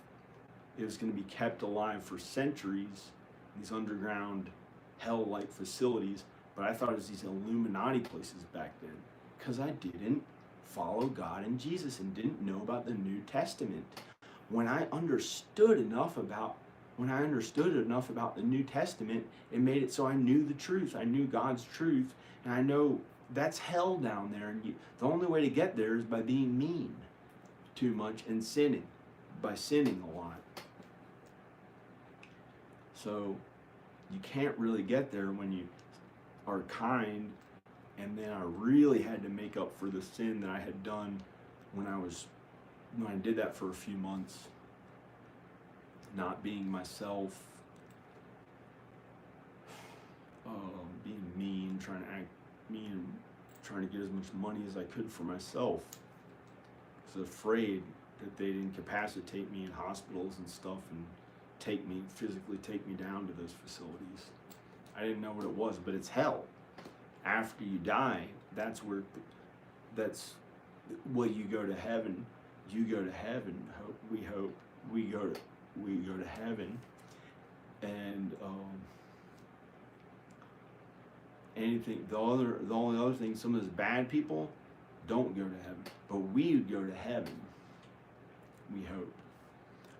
It was going to be kept alive for centuries, these underground hell-like facilities, but I thought it was these Illuminati places back then, because I didn't follow God and Jesus and didn't know about the New Testament. When I understood enough about the New Testament, it made it so I knew the truth. I knew God's truth, and I know That's hell down there, and the only way to get there is by being mean too much and sinning, by sinning a lot. So you can't really get there when you are kind. And then I really had to make up for the sin that I had done when I did that for a few months, not being myself, being mean, trying to act mean, trying to get as much money as I could for myself. I was afraid that they'd incapacitate me in hospitals and stuff and physically take me down to those facilities. I didn't know what it was, but it's hell. After you die, that's you go to heaven. You go to heaven. We hope we go to heaven, and the only other thing, some of those bad people don't go to heaven, but we would go to heaven. We hope.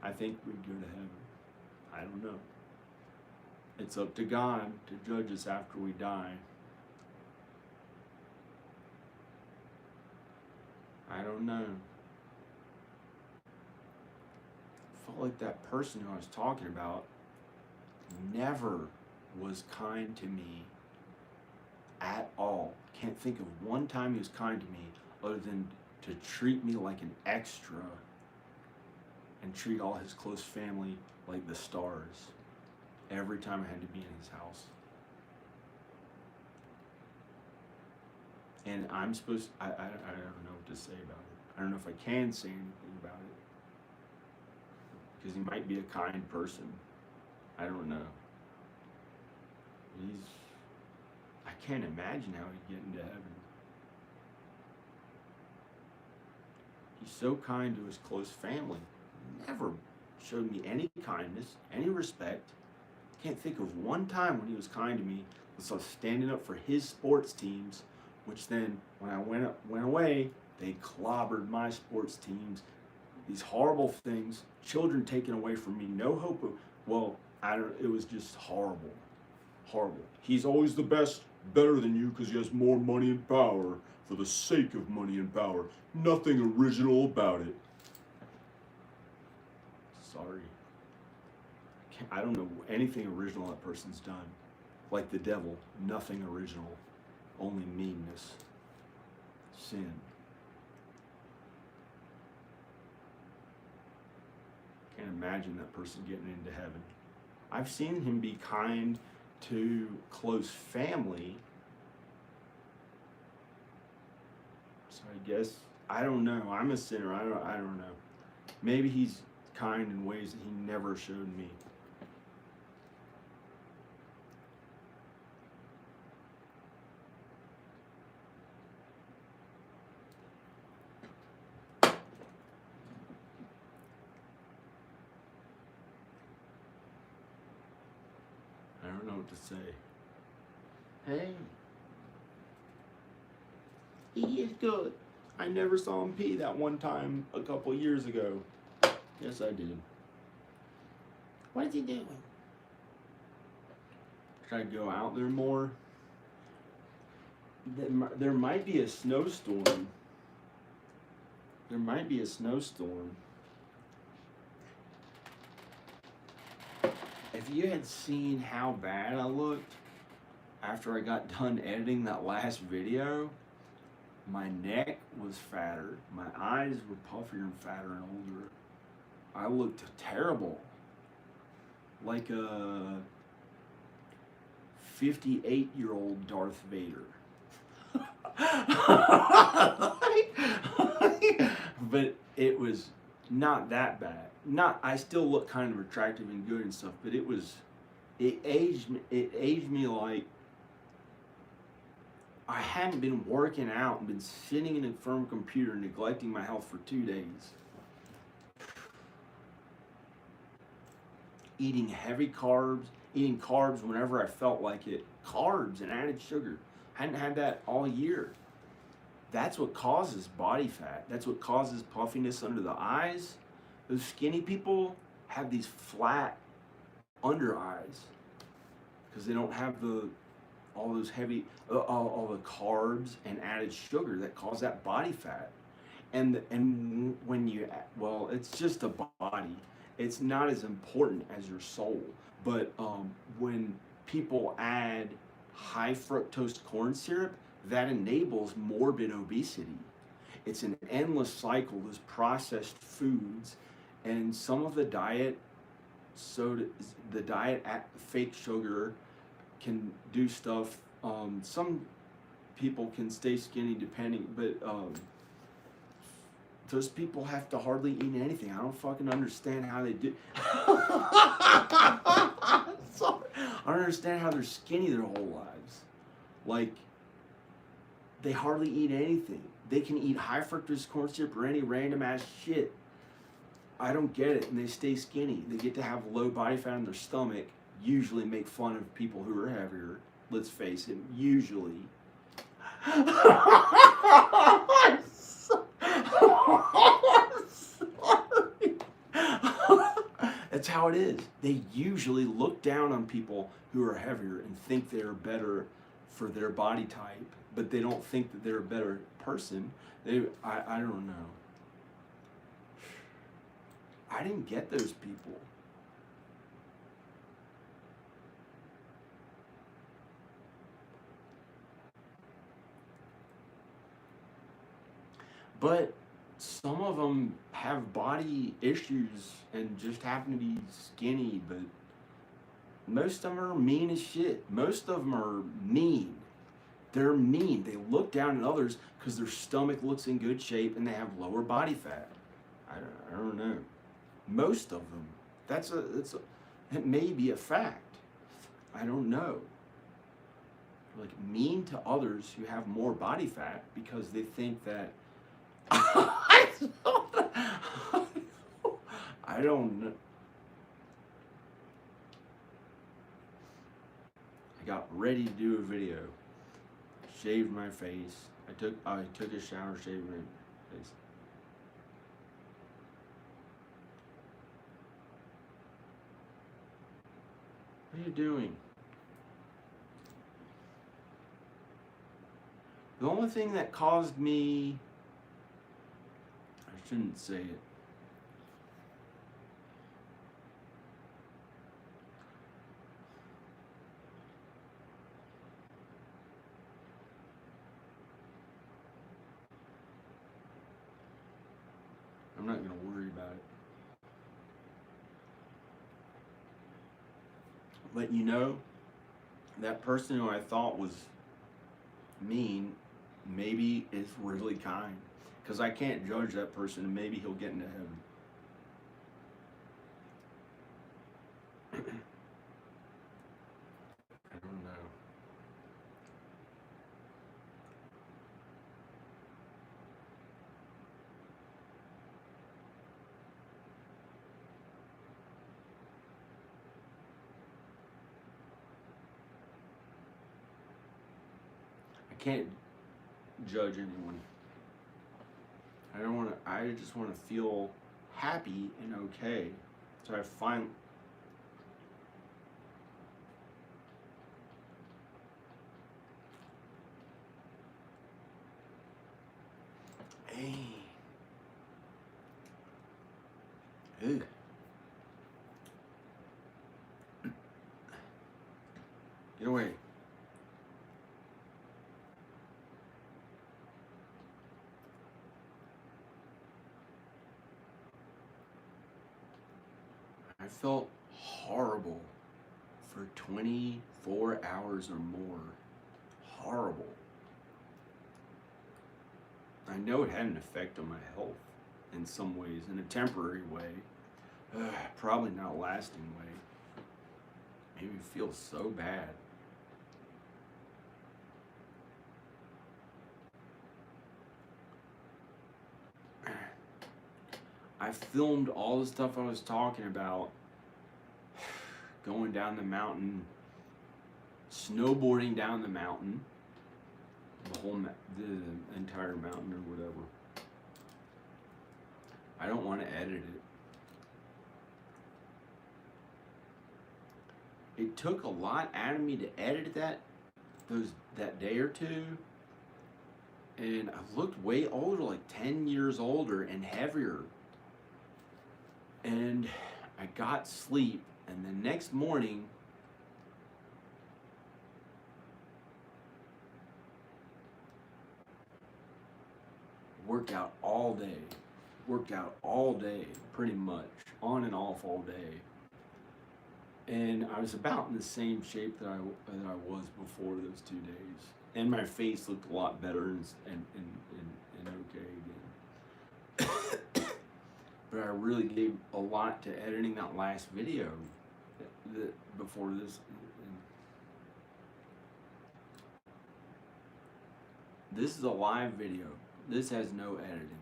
I think we'd go to heaven. I don't know. It's up to God to judge us after we die. I don't know. I felt like that person who I was talking about never was kind to me at all. Can't think of one time he was kind to me other than to treat me like an extra and treat all his close family like the stars every time I had to be in his house. And I'm supposed to, I don't know what to say about it. I don't know if I can say anything about it. Because he might be a kind person. I don't know. I can't imagine how he'd get into heaven. He's so kind to his close family. Never showed me any kindness, any respect. Can't think of one time when he was kind to me. Was standing up for his sports teams, which then, when I went away, they clobbered my sports teams. These horrible things, children taken away from me, no hope of, it was just horrible. Horrible. He's always the best, better than you because he has more money and power for the sake of money and power. Nothing original about it. Sorry. I don't know anything original that person's done. Like the devil, nothing original. Only meanness, sin. Can't imagine that person getting into heaven. I've seen him be kind to close family. So I guess, I don't know. I'm a sinner. I don't know. Maybe he's kind in ways that he never showed me. I don't know what to say. Hey. He is good. I never saw him pee that one time a couple years ago. Yes, I did. What is he doing? Should I go out there more? There might be a snowstorm. There might be a snowstorm. If you had seen how bad I looked after I got done editing that last video, my neck was fatter, my eyes were puffier and fatter and older. I looked terrible. Like a 58-year-old Darth Vader. But it was not that bad. I still look kind of attractive and good and stuff, but it aged me like I hadn't been working out and been sitting in front of a computer neglecting my health for 2 days. Eating heavy carbs, eating carbs whenever I felt like it. Carbs and added sugar. Hadn't had that all year. That's what causes body fat. That's what causes puffiness under the eyes. Those skinny people have these flat under eyes because they don't have the all those heavy, all the carbs and added sugar that cause that body fat. And when you, well, it's just a body. It's not as important as your soul. But when people add high fructose corn syrup, that enables morbid obesity. It's an endless cycle. Those processed foods, and some of the diet soda, the diet at fake sugar can do stuff. Some people can stay skinny depending, but those people have to hardly eat anything. I don't fucking understand how they do. Sorry. I don't understand how they're skinny their whole lives. Like, they hardly eat anything. They can eat high fructose corn syrup or any random ass shit. I don't get it, and they stay skinny. They get to have low body fat in their stomach. Usually make fun of people who are heavier. Let's face it, usually. That's how it is. They usually look down on people who are heavier and think they are better for their body type, but they don't think that they're a better person. I don't know. I didn't get those people. But some of them have body issues and just happen to be skinny, but most of them are mean as shit. Most of them are mean. They're mean. They look down at others because their stomach looks in good shape and they have lower body fat. I don't know. Most of them. It may be a fact. I don't know. Like, mean to others who have more body fat because they think that I don't know. I got ready to do a video. Shaved my face. I took a shower, shaved my face. What are you doing? The only thing that caused me, I shouldn't say it. I'm not going to worry about it. Let you know, that person who I thought was mean maybe is really kind. Because I can't judge that person, and maybe he'll get into heaven. I don't know. I can't judge anyone. I don't want to. I just want to feel happy and okay. So I find. Hey. Ugh. Get away. I felt horrible for 24 hours or more. Horrible. I know it had an effect on my health in some ways, in a temporary way. Probably not a lasting way. Made me feel so bad. I filmed all the stuff I was talking about, going down the mountain, snowboarding down the mountain, the entire mountain or whatever. I don't want to edit it. It took a lot out of me to edit that that day or two, and I looked way older, like 10 years older and heavier. And I got sleep, and the next morning, worked out all day, pretty much, on and off all day. And I was about in the same shape that I was before those 2 days. And my face looked a lot better and okay again. But I really gave a lot to editing that last video before this. This is a live video. This has no editing.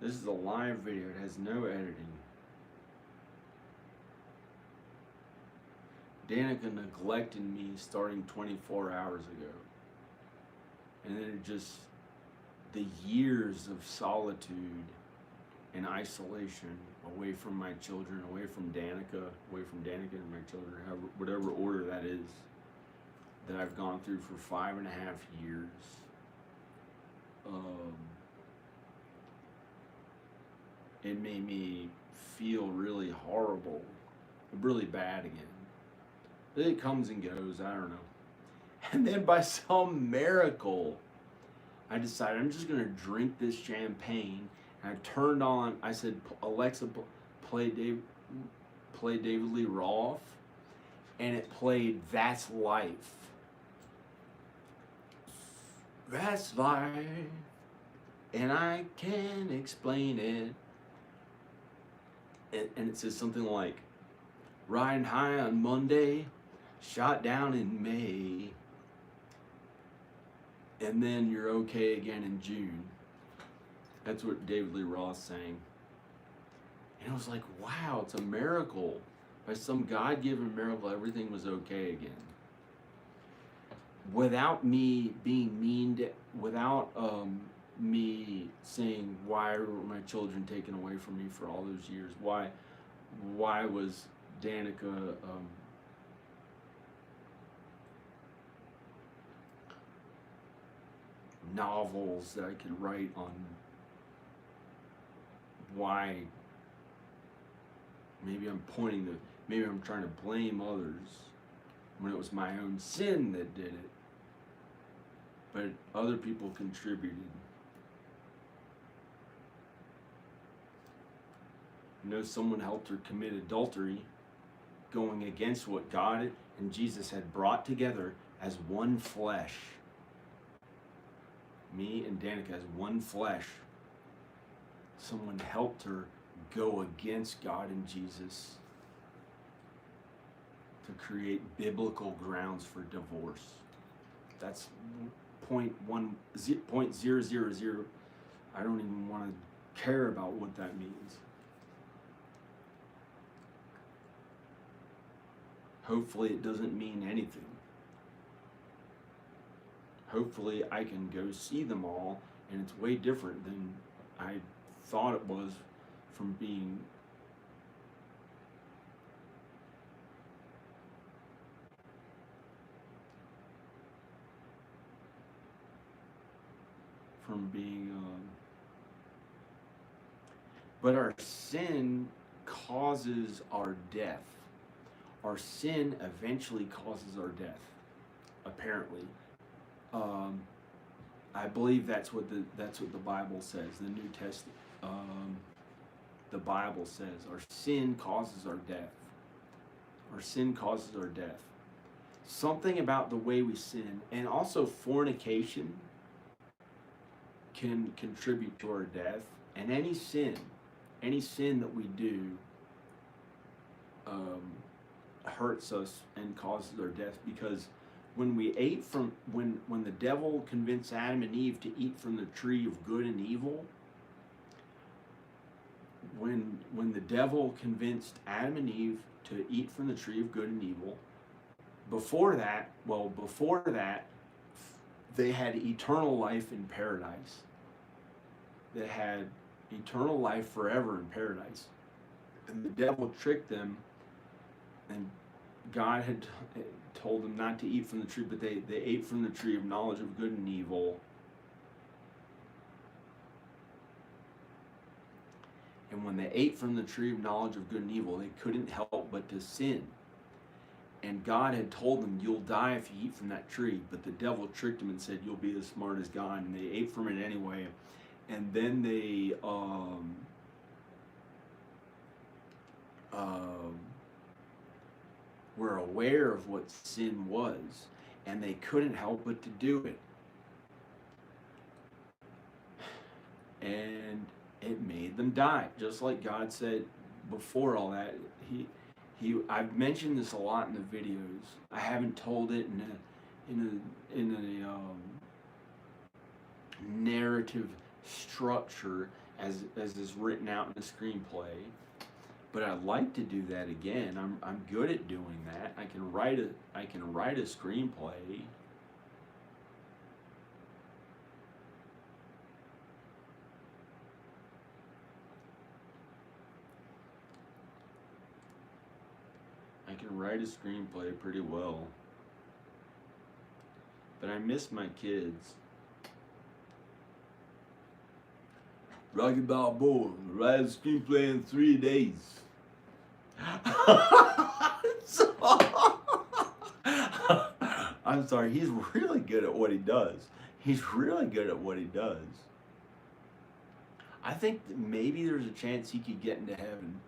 This is a live video. It has no editing. Danica neglected me starting 24 hours ago. And then it just, the years of solitude and isolation away from my children, away from Danica and my children, whatever order that is, that I've gone through for 5.5 years. It made me feel really horrible, really bad again. It comes and goes, I don't know. And then by some miracle, I decided I'm just going to drink this champagne. And I turned on, I said, Alexa, play David Lee Roth. And it played That's Life. That's life. And I can't explain it. And it says something like, riding high on Monday, shot down in May, and then you're okay again in June. That's what David Lee Roth sang. And I was like, wow, it's a miracle. By some God-given miracle, everything was okay again. Without me being mean, without me saying, why were my children taken away from me for all those years? Why was Danica novels that I could write on why? Maybe I'm trying to blame others when it was my own sin that did it. But other people contributed. You know, someone helped her commit adultery, going against what God and Jesus had brought together as one flesh. Me and Danica as one flesh. Someone helped her go against God and Jesus to create biblical grounds for divorce. That's 0.000. I don't even want to care about what that means. Hopefully it doesn't mean anything. Hopefully I can go see them all, and it's way different than I thought it was from being but our sin causes our death. Our sin eventually causes our death, apparently. I believe that's what the Bible says. The New Testament, the Bible says our sin causes our death. Our sin causes our death. Something about the way we sin, and also fornication, can contribute to our death. And any sin that we do hurts us and causes our death, because when we ate from, when the devil convinced Adam and Eve to eat from the tree of good and evil, when the devil convinced Adam and Eve to eat from the tree of good and evil, before that, they had eternal life in paradise. They had eternal life forever in paradise. And the devil tricked them, and God had told them not to eat from the tree, but they ate from the tree of knowledge of good and evil. And when they ate from the tree of knowledge of good and evil, they couldn't help but to sin. And God had told them, you'll die if you eat from that tree. But the devil tricked them and said, you'll be as smart as God. And they ate from it anyway. And then they were aware of what sin was. And they couldn't help but to do it. And it made them die. Just like God said before all that. I've mentioned this a lot in the videos. I haven't told it in a narrative structure as is written out in the screenplay, but I'd like to do that again. I'm good at doing that. I can write a screenplay. I can write a screenplay pretty well. But I miss my kids. Rocky Balboa, write a screenplay in 3 days. I'm sorry, he's really good at what he does. He's really good at what he does. I think that maybe there's a chance he could get into heaven.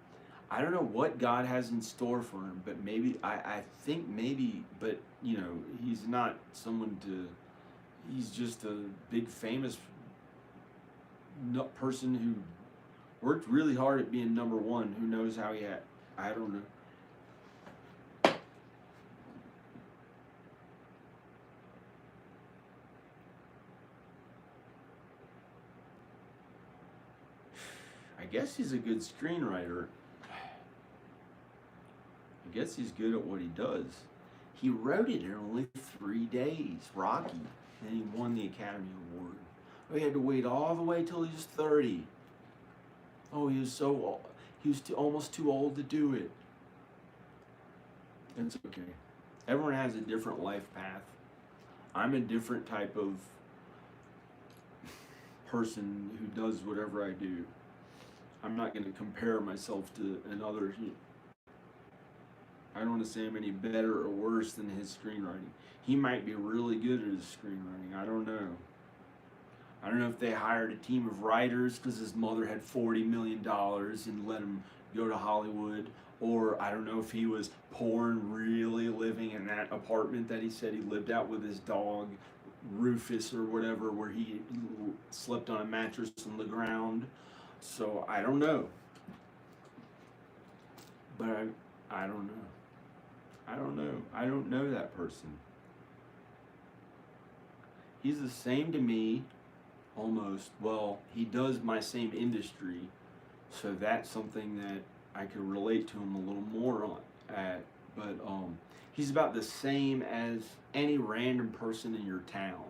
I don't know what God has in store for him, but maybe, I think maybe, but, you know, he's not someone to, he's just a big famous person who worked really hard at being number one. Who knows how he had, I don't know. I guess he's a good screenwriter. I guess he's good at what he does. He wrote it in only 3 days, Rocky, and he won the Academy Award. He had to wait all the way till he was 30. Oh, he was almost too old to do it. It's okay. Everyone has a different life path. I'm a different type of person who does whatever I do. I'm not going to compare myself to another. I don't want to say I'm any better or worse than his screenwriting. He might be really good at his screenwriting. I don't know. I don't know if they hired a team of writers because his mother had $40 million and let him go to Hollywood. Or I don't know if he was poor and really living in that apartment that he said he lived out with his dog, Rufus or whatever, where he slept on a mattress on the ground. So I don't know. But I don't know. I don't know. I don't know that person. He's the same to me, almost. Well, he does my same industry, so that's something that I could relate to him a little more at. But he's about the same as any random person in your town.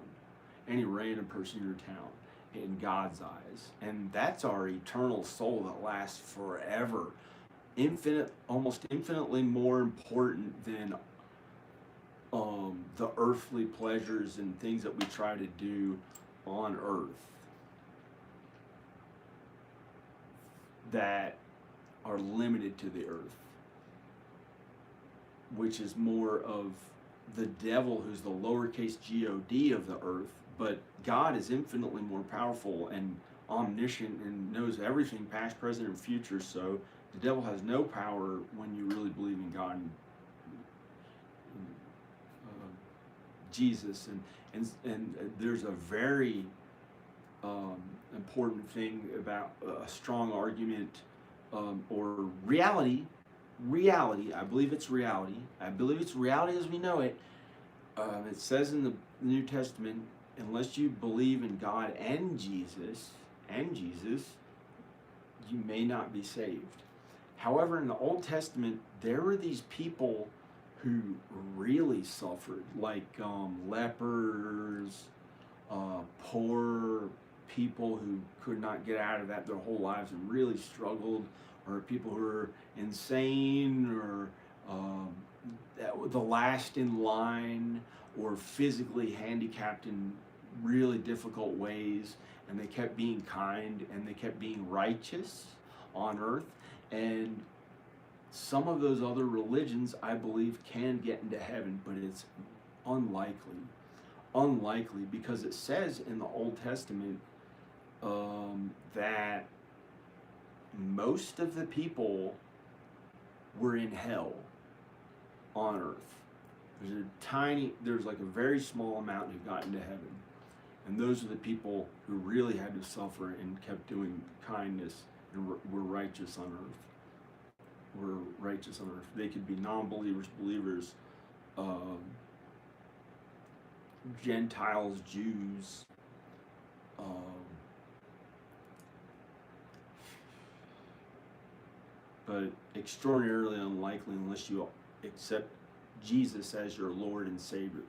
Any random person in your town, in God's eyes. And that's our eternal soul that lasts forever. Almost infinitely more important than the earthly pleasures and things that we try to do on earth that are limited to the earth, which is more of the devil, who's the lowercase God of the earth. But God is infinitely more powerful and omniscient and knows everything, past, present, and future. So the devil has no power when you really believe in God and Jesus. And there's a very important thing about a strong argument or reality. I believe it's reality. I believe it's reality as we know it. It says in the New Testament, unless you believe in God and Jesus, you may not be saved. However, in the Old Testament, there were these people who really suffered, like lepers, poor people who could not get out of that their whole lives and really struggled, or people who are insane, or the last in line, or physically handicapped in really difficult ways, and they kept being kind and they kept being righteous on earth. And some of those other religions, I believe, can get into heaven, but it's unlikely. Unlikely, because it says in the Old Testament that most of the people were in hell on earth. There's like a very small amount who got into heaven. And those are the people who really had to suffer and kept doing kindness and were righteous on earth. Were righteous on earth. They could be non-believers, believers, Gentiles, Jews, but extraordinarily unlikely unless you accept Jesus as your Lord and Savior.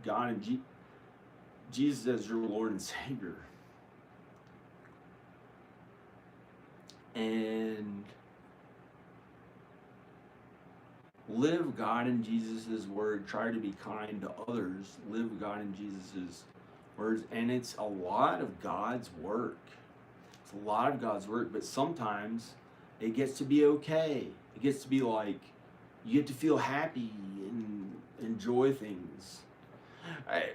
God and Jesus as your Lord and Savior. And live God and Jesus' word. Try to be kind to others. Live God and Jesus' words. And it's a lot of God's work. It's a lot of God's work, but sometimes it gets to be okay. It gets to be like, you get to feel happy and enjoy things.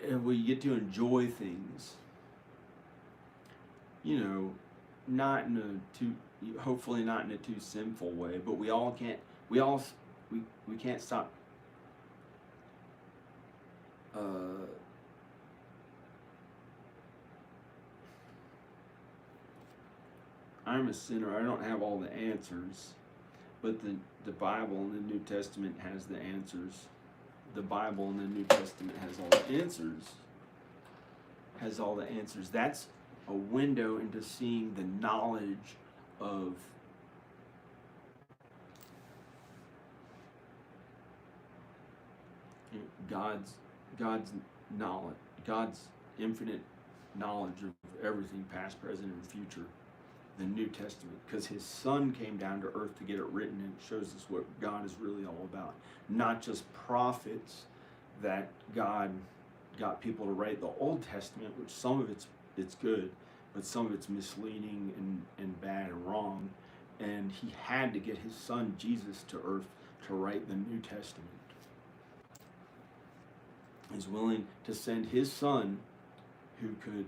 Well, you get to enjoy things. You know, not in a too, hopefully not in a too sinful way, but we can't stop I'm a sinner. I don't have all the answers, but the Bible in the New Testament has the answers. The Bible in the New Testament has all the answers. Has all the answers. That's a window into seeing the knowledge of God's knowledge, God's infinite knowledge of everything, past, present, and future. The New Testament, because his son came down to earth to get it written, and it shows us what God is really all about. Not just prophets that God got people to write the Old Testament, which some of it's good, but some of it's misleading and bad and wrong. And he had to get his son Jesus to earth to write the New Testament. He's willing to send his son who could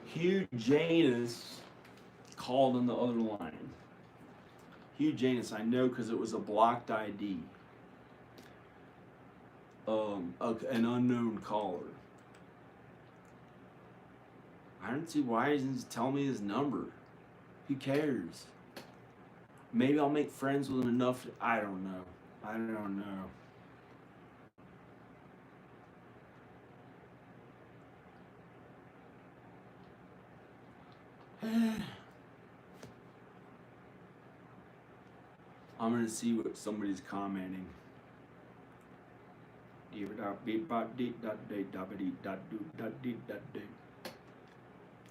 Hugh Janus called on the other line. Hugh Janus, I know because it was a blocked ID. An unknown caller. I don't see why he doesn't tell me his number. Who cares? Maybe I'll make friends with him enough. I don't know. I don't know. I'm going to see what somebody's commenting.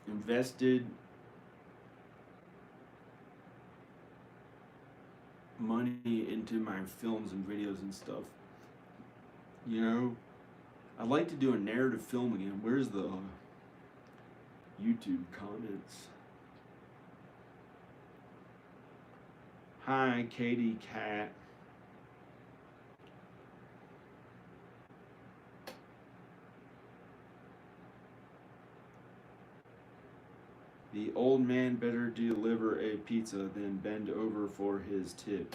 Invested money into my films and videos and stuff. You know, I'd like to do a narrative film again. Where's the YouTube comments? Hi, Katie Cat. The old man better deliver a pizza than bend over for his tip.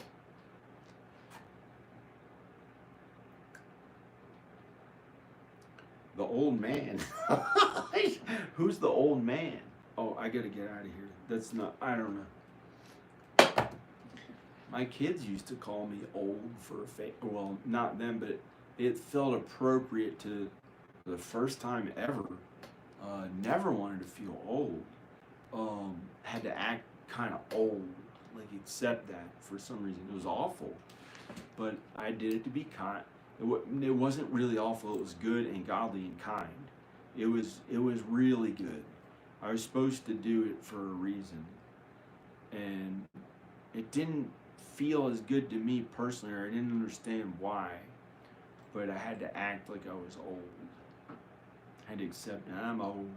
The old man? Who's the old man? Oh, I gotta get out of here. That's not, I don't know. My kids used to call me old for a well, not them, but it felt appropriate to the first time ever Never wanted to feel old. Had to act kind of old, like accept that for some reason. It was awful, but I did it to be kind. It wasn't really awful. It was good and godly and kind. It was really good. I was supposed to do it for a reason, and it didn't feel as good to me personally, or I didn't understand why. But I had to act like I was old. I had to accept that I'm old.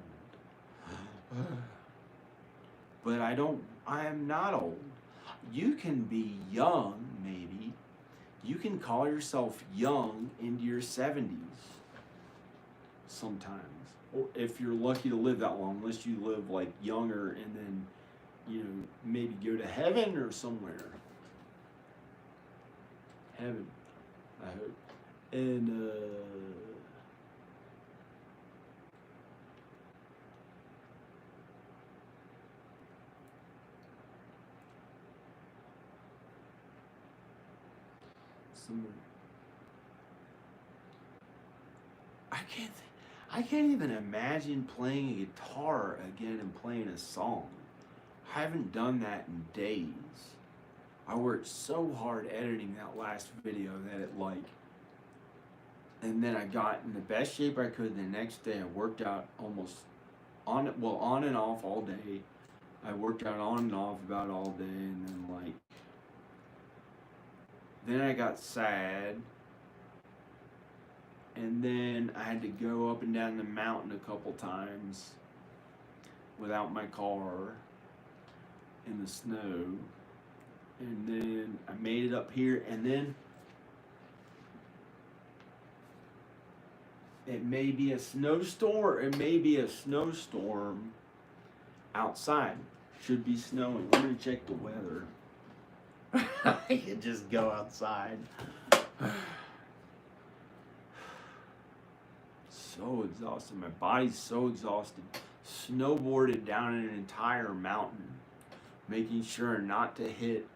But I am not old. You can be young, maybe. You can call yourself young into your 70s sometimes. Or if you're lucky to live that long, unless you live like younger and then, maybe go to heaven or somewhere. Heaven, I hope. And, some I can't even imagine playing a guitar again and playing a song. I haven't done that in days. I worked so hard editing that last video that and then I got in the best shape I could. The next day I worked out almost on and off all day. I worked out on and off about all day, and then I got sad. And then I had to go up and down the mountain a couple times without my car in the snow. And then I made it up here, and then it may be a snowstorm, outside. Should be snowing. We're gonna check the weather. I could just go outside. So exhausted. My body's so exhausted. Snowboarded down an entire mountain, making sure not to hit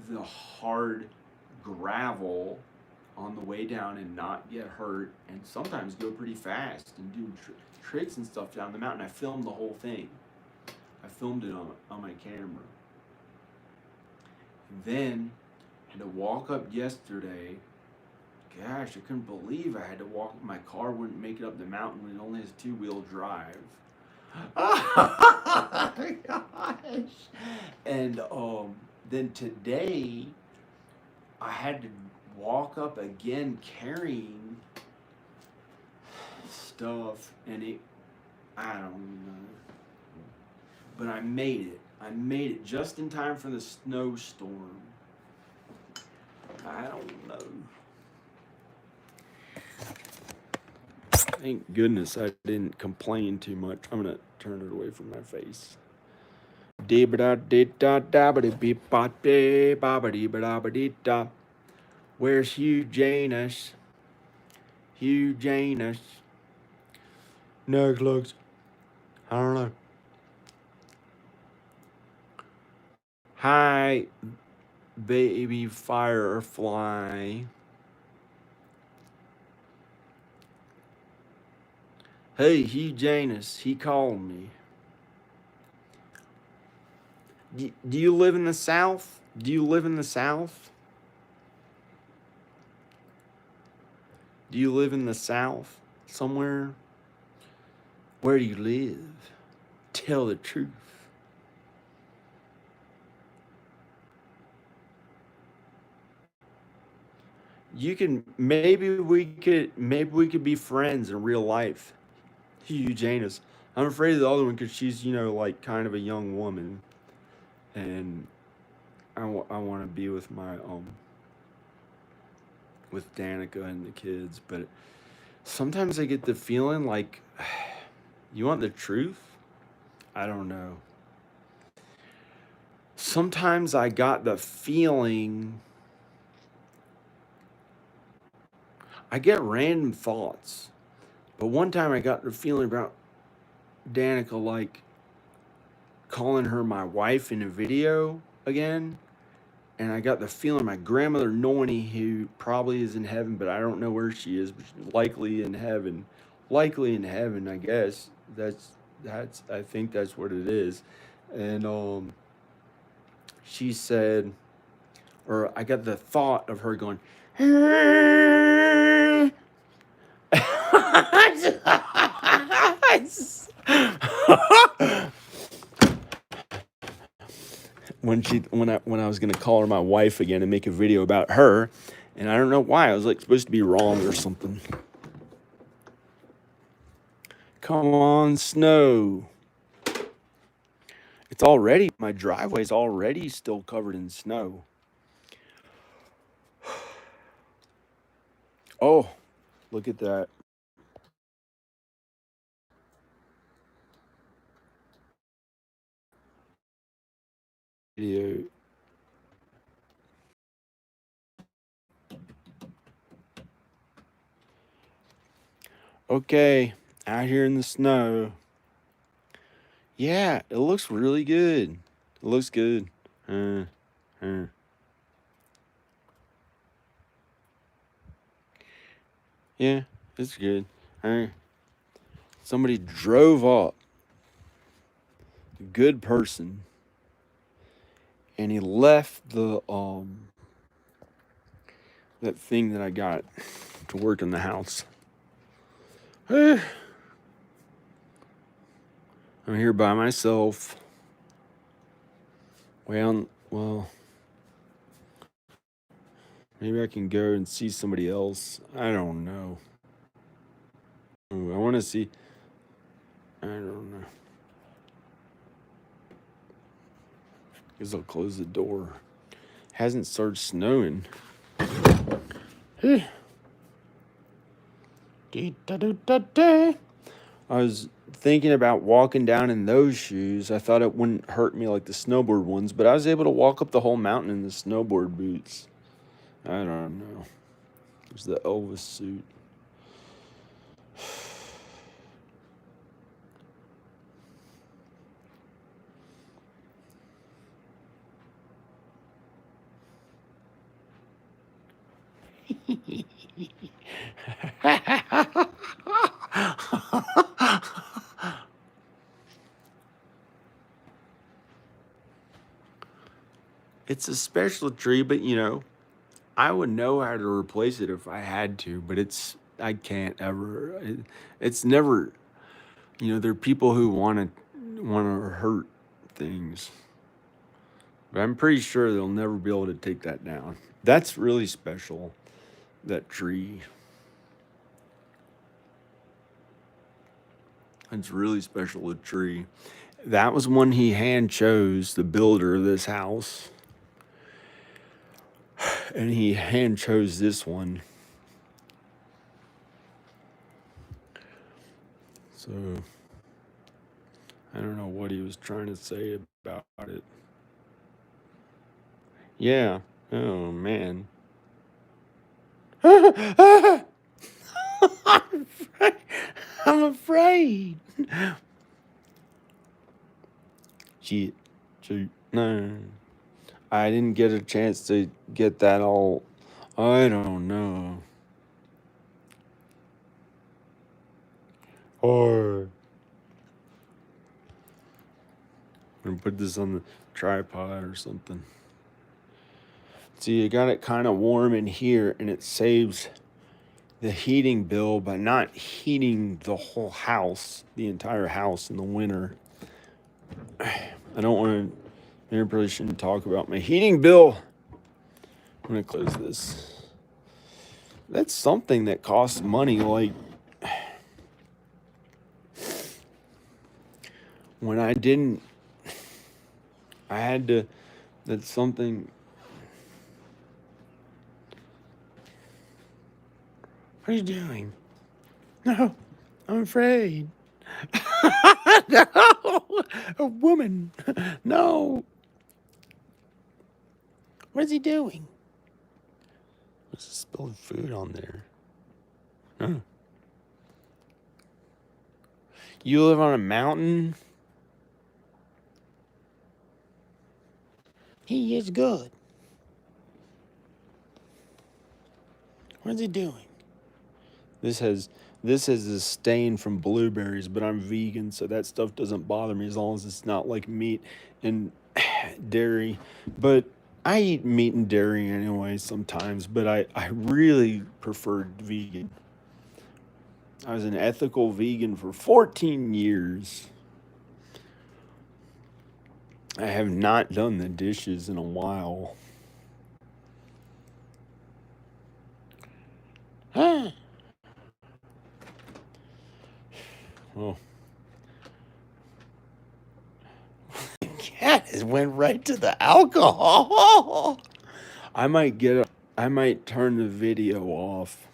the hard gravel on the way down and not get hurt, and sometimes go pretty fast and do tricks and stuff down the mountain. I filmed the whole thing. I filmed it on my camera. And then I had to walk up yesterday. Gosh, I couldn't believe I had to walk. My car wouldn't make it up the mountain when it only has 2-wheel drive. Oh my gosh. And then today I had to walk up again carrying stuff, and I don't know. But I made it. I made it just in time for the snowstorm. I don't know. Thank goodness I didn't complain too much. I'm gonna turn it away from my face. Where's Hugh Janus? Hugh Janus. Next looks. I don't know. Hi, baby firefly. Hey, Hugh Janus, he called me. Do you live in the South? Do you live in the South? Do you live in the South somewhere? Where do you live? Tell the truth. You can maybe we could be friends in real life. Hugh Janus. I'm afraid of the other one because she's like kind of a young woman, and I want to be with my with Danica and the kids, but sometimes I get the feeling like, you want the truth? I don't know. Sometimes I got the feeling, I get random thoughts, but one time I got the feeling about Danica, like calling her my wife in a video again. And I got the feeling my grandmother Nonie, who probably is in heaven, but I don't know where she is, but she's likely in heaven, likely in heaven, I guess. That's I think that's what it is. And she said, or I got the thought of her going when I was gonna call her my wife again and make a video about her, and I don't know why I was like supposed to be wrong or something. Come on, snow. It's already my driveway's already still covered in snow. Oh, look at that. Video. Okay, out here in the snow. Yeah, it looks really good. It looks good. Uh, uh. Yeah, it's good. Somebody drove up, a good person, and he left the that thing that I got to work in the house. I'm here by myself. Well, maybe I can go and see somebody else. I don't know. Ooh, I want to see. I don't know. Guess I'll close the door. Hasn't started snowing. I was thinking about walking down in those shoes. I thought it wouldn't hurt me like the snowboard ones, but I was able to walk up the whole mountain in the snowboard boots. I don't know. There's the Elvis suit. It's a special tree, but I would know how to replace it if I had to, but I can't ever. It's never, there are people who want to hurt things. But I'm pretty sure they'll never be able to take that down. That's really special, that tree. It's really special, a tree. That was one he hand chose, the builder of this house. And he hand chose this one. So, I don't know what he was trying to say about it. Yeah. Oh, man. I'm afraid. Shit. Shoot. No. I didn't get a chance to get that all. I don't know. Or. I'm gonna put this on the tripod or something. See, you got it kind of warm in here, and it saves the heating bill by not heating the whole house, the entire house in the winter. I don't want to. I probably shouldn't talk about my heating bill. I'm gonna close this. That's something that costs money. Like when I didn't, I had to. That's something. What are you doing? No, I'm afraid. No, a woman. No. What is he doing? There's spilled food on there. Huh. You live on a mountain? He is good. What is he doing? This has This is a stain from blueberries, but I'm vegan, so that stuff doesn't bother me as long as it's not like meat and dairy. But I eat meat and dairy anyway sometimes, but I really preferred vegan. I was an ethical vegan for 14 years. I have not done the dishes in a while. Huh. Oh. Cat has went right to the alcohol. I might turn the video off.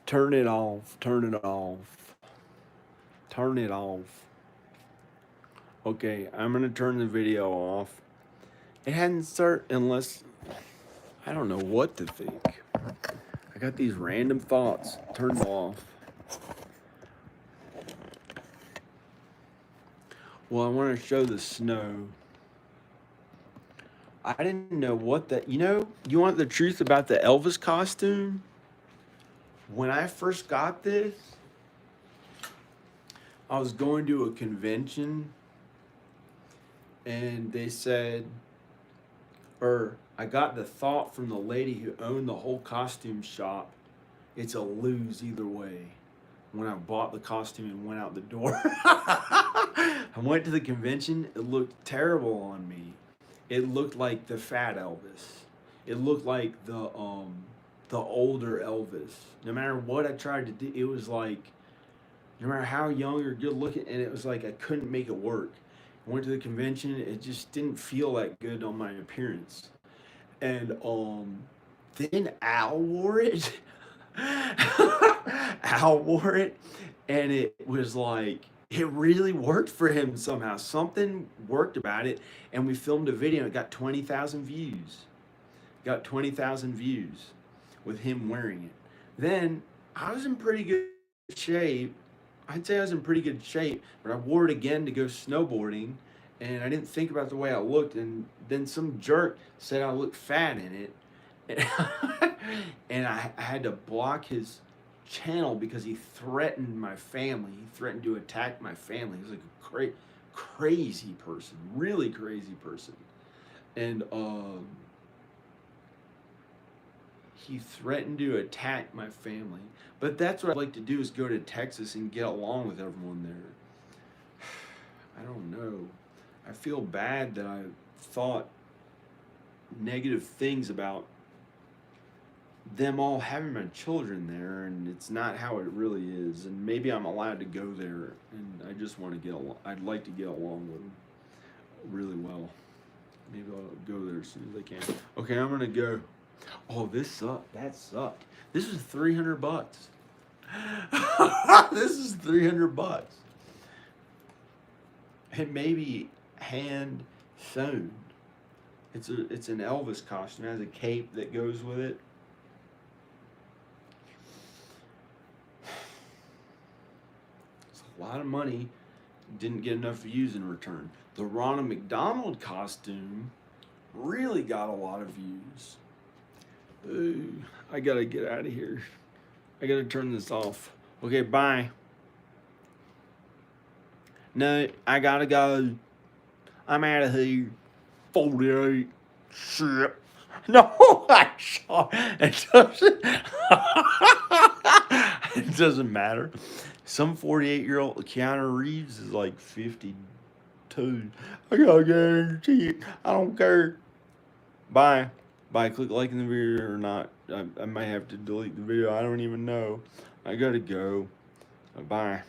Turn it off. Turn it off. Turn it off. Okay, I'm gonna turn the video off. It hadn't started unless I don't know what to think. I got these random thoughts. Turn them off. Well, I want to show the snow. I didn't know what that. You want the truth about the Elvis costume? When I first got this, I was going to a convention and they said, or I got the thought from the lady who owned the whole costume shop, it's a lose either way. When I bought the costume and went out the door, I went to the convention. It looked terrible on me. It looked like the fat Elvis. It looked like the older Elvis. No matter what I tried to do, it was like no matter how young or good looking, and it was like I couldn't make it work. I went to the convention. It just didn't feel that good on my appearance. And then Al wore it. Al wore it, and it was like it really worked for him somehow. Something worked about it, and we filmed a video. It got 20,000 views. Got 20,000 views with him wearing it. Then I was in pretty good shape. I'd say I was in pretty good shape, but I wore it again to go snowboarding, and I didn't think about the way I looked. And then some jerk said I looked fat in it, and I had to block his channel because he threatened my family. He threatened to attack my family. He was like a crazy person, really crazy person, and he threatened to attack my family. But that's what I'd like to do is go to Texas and get along with everyone there. I don't know. I feel bad that I thought negative things about them all having my children there, and it's not how it really is. And maybe I'm allowed to go there, and I just want to get along. I'd like to get along with them really well. Maybe I'll go there as soon as I can. Okay, I'm gonna go. Oh, this sucked. That sucked. This was $300. This is $300. It may be hand sewn. It's an Elvis costume. It has a cape that goes with it. It's a lot of money. Didn't get enough views in return. The Ronald McDonald costume really got a lot of views. Ooh, I gotta get out of here. I gotta turn this off. Okay, bye. No, I gotta go. I'm out of here. 48. Shit. No, I shot. It doesn't. It doesn't matter. Some 48-year-old Keanu Reeves is like 52. I gotta guarantee it. I don't care. Bye. Bye. Click like in the video or not. I might have to delete the video. I don't even know. I gotta go. Bye.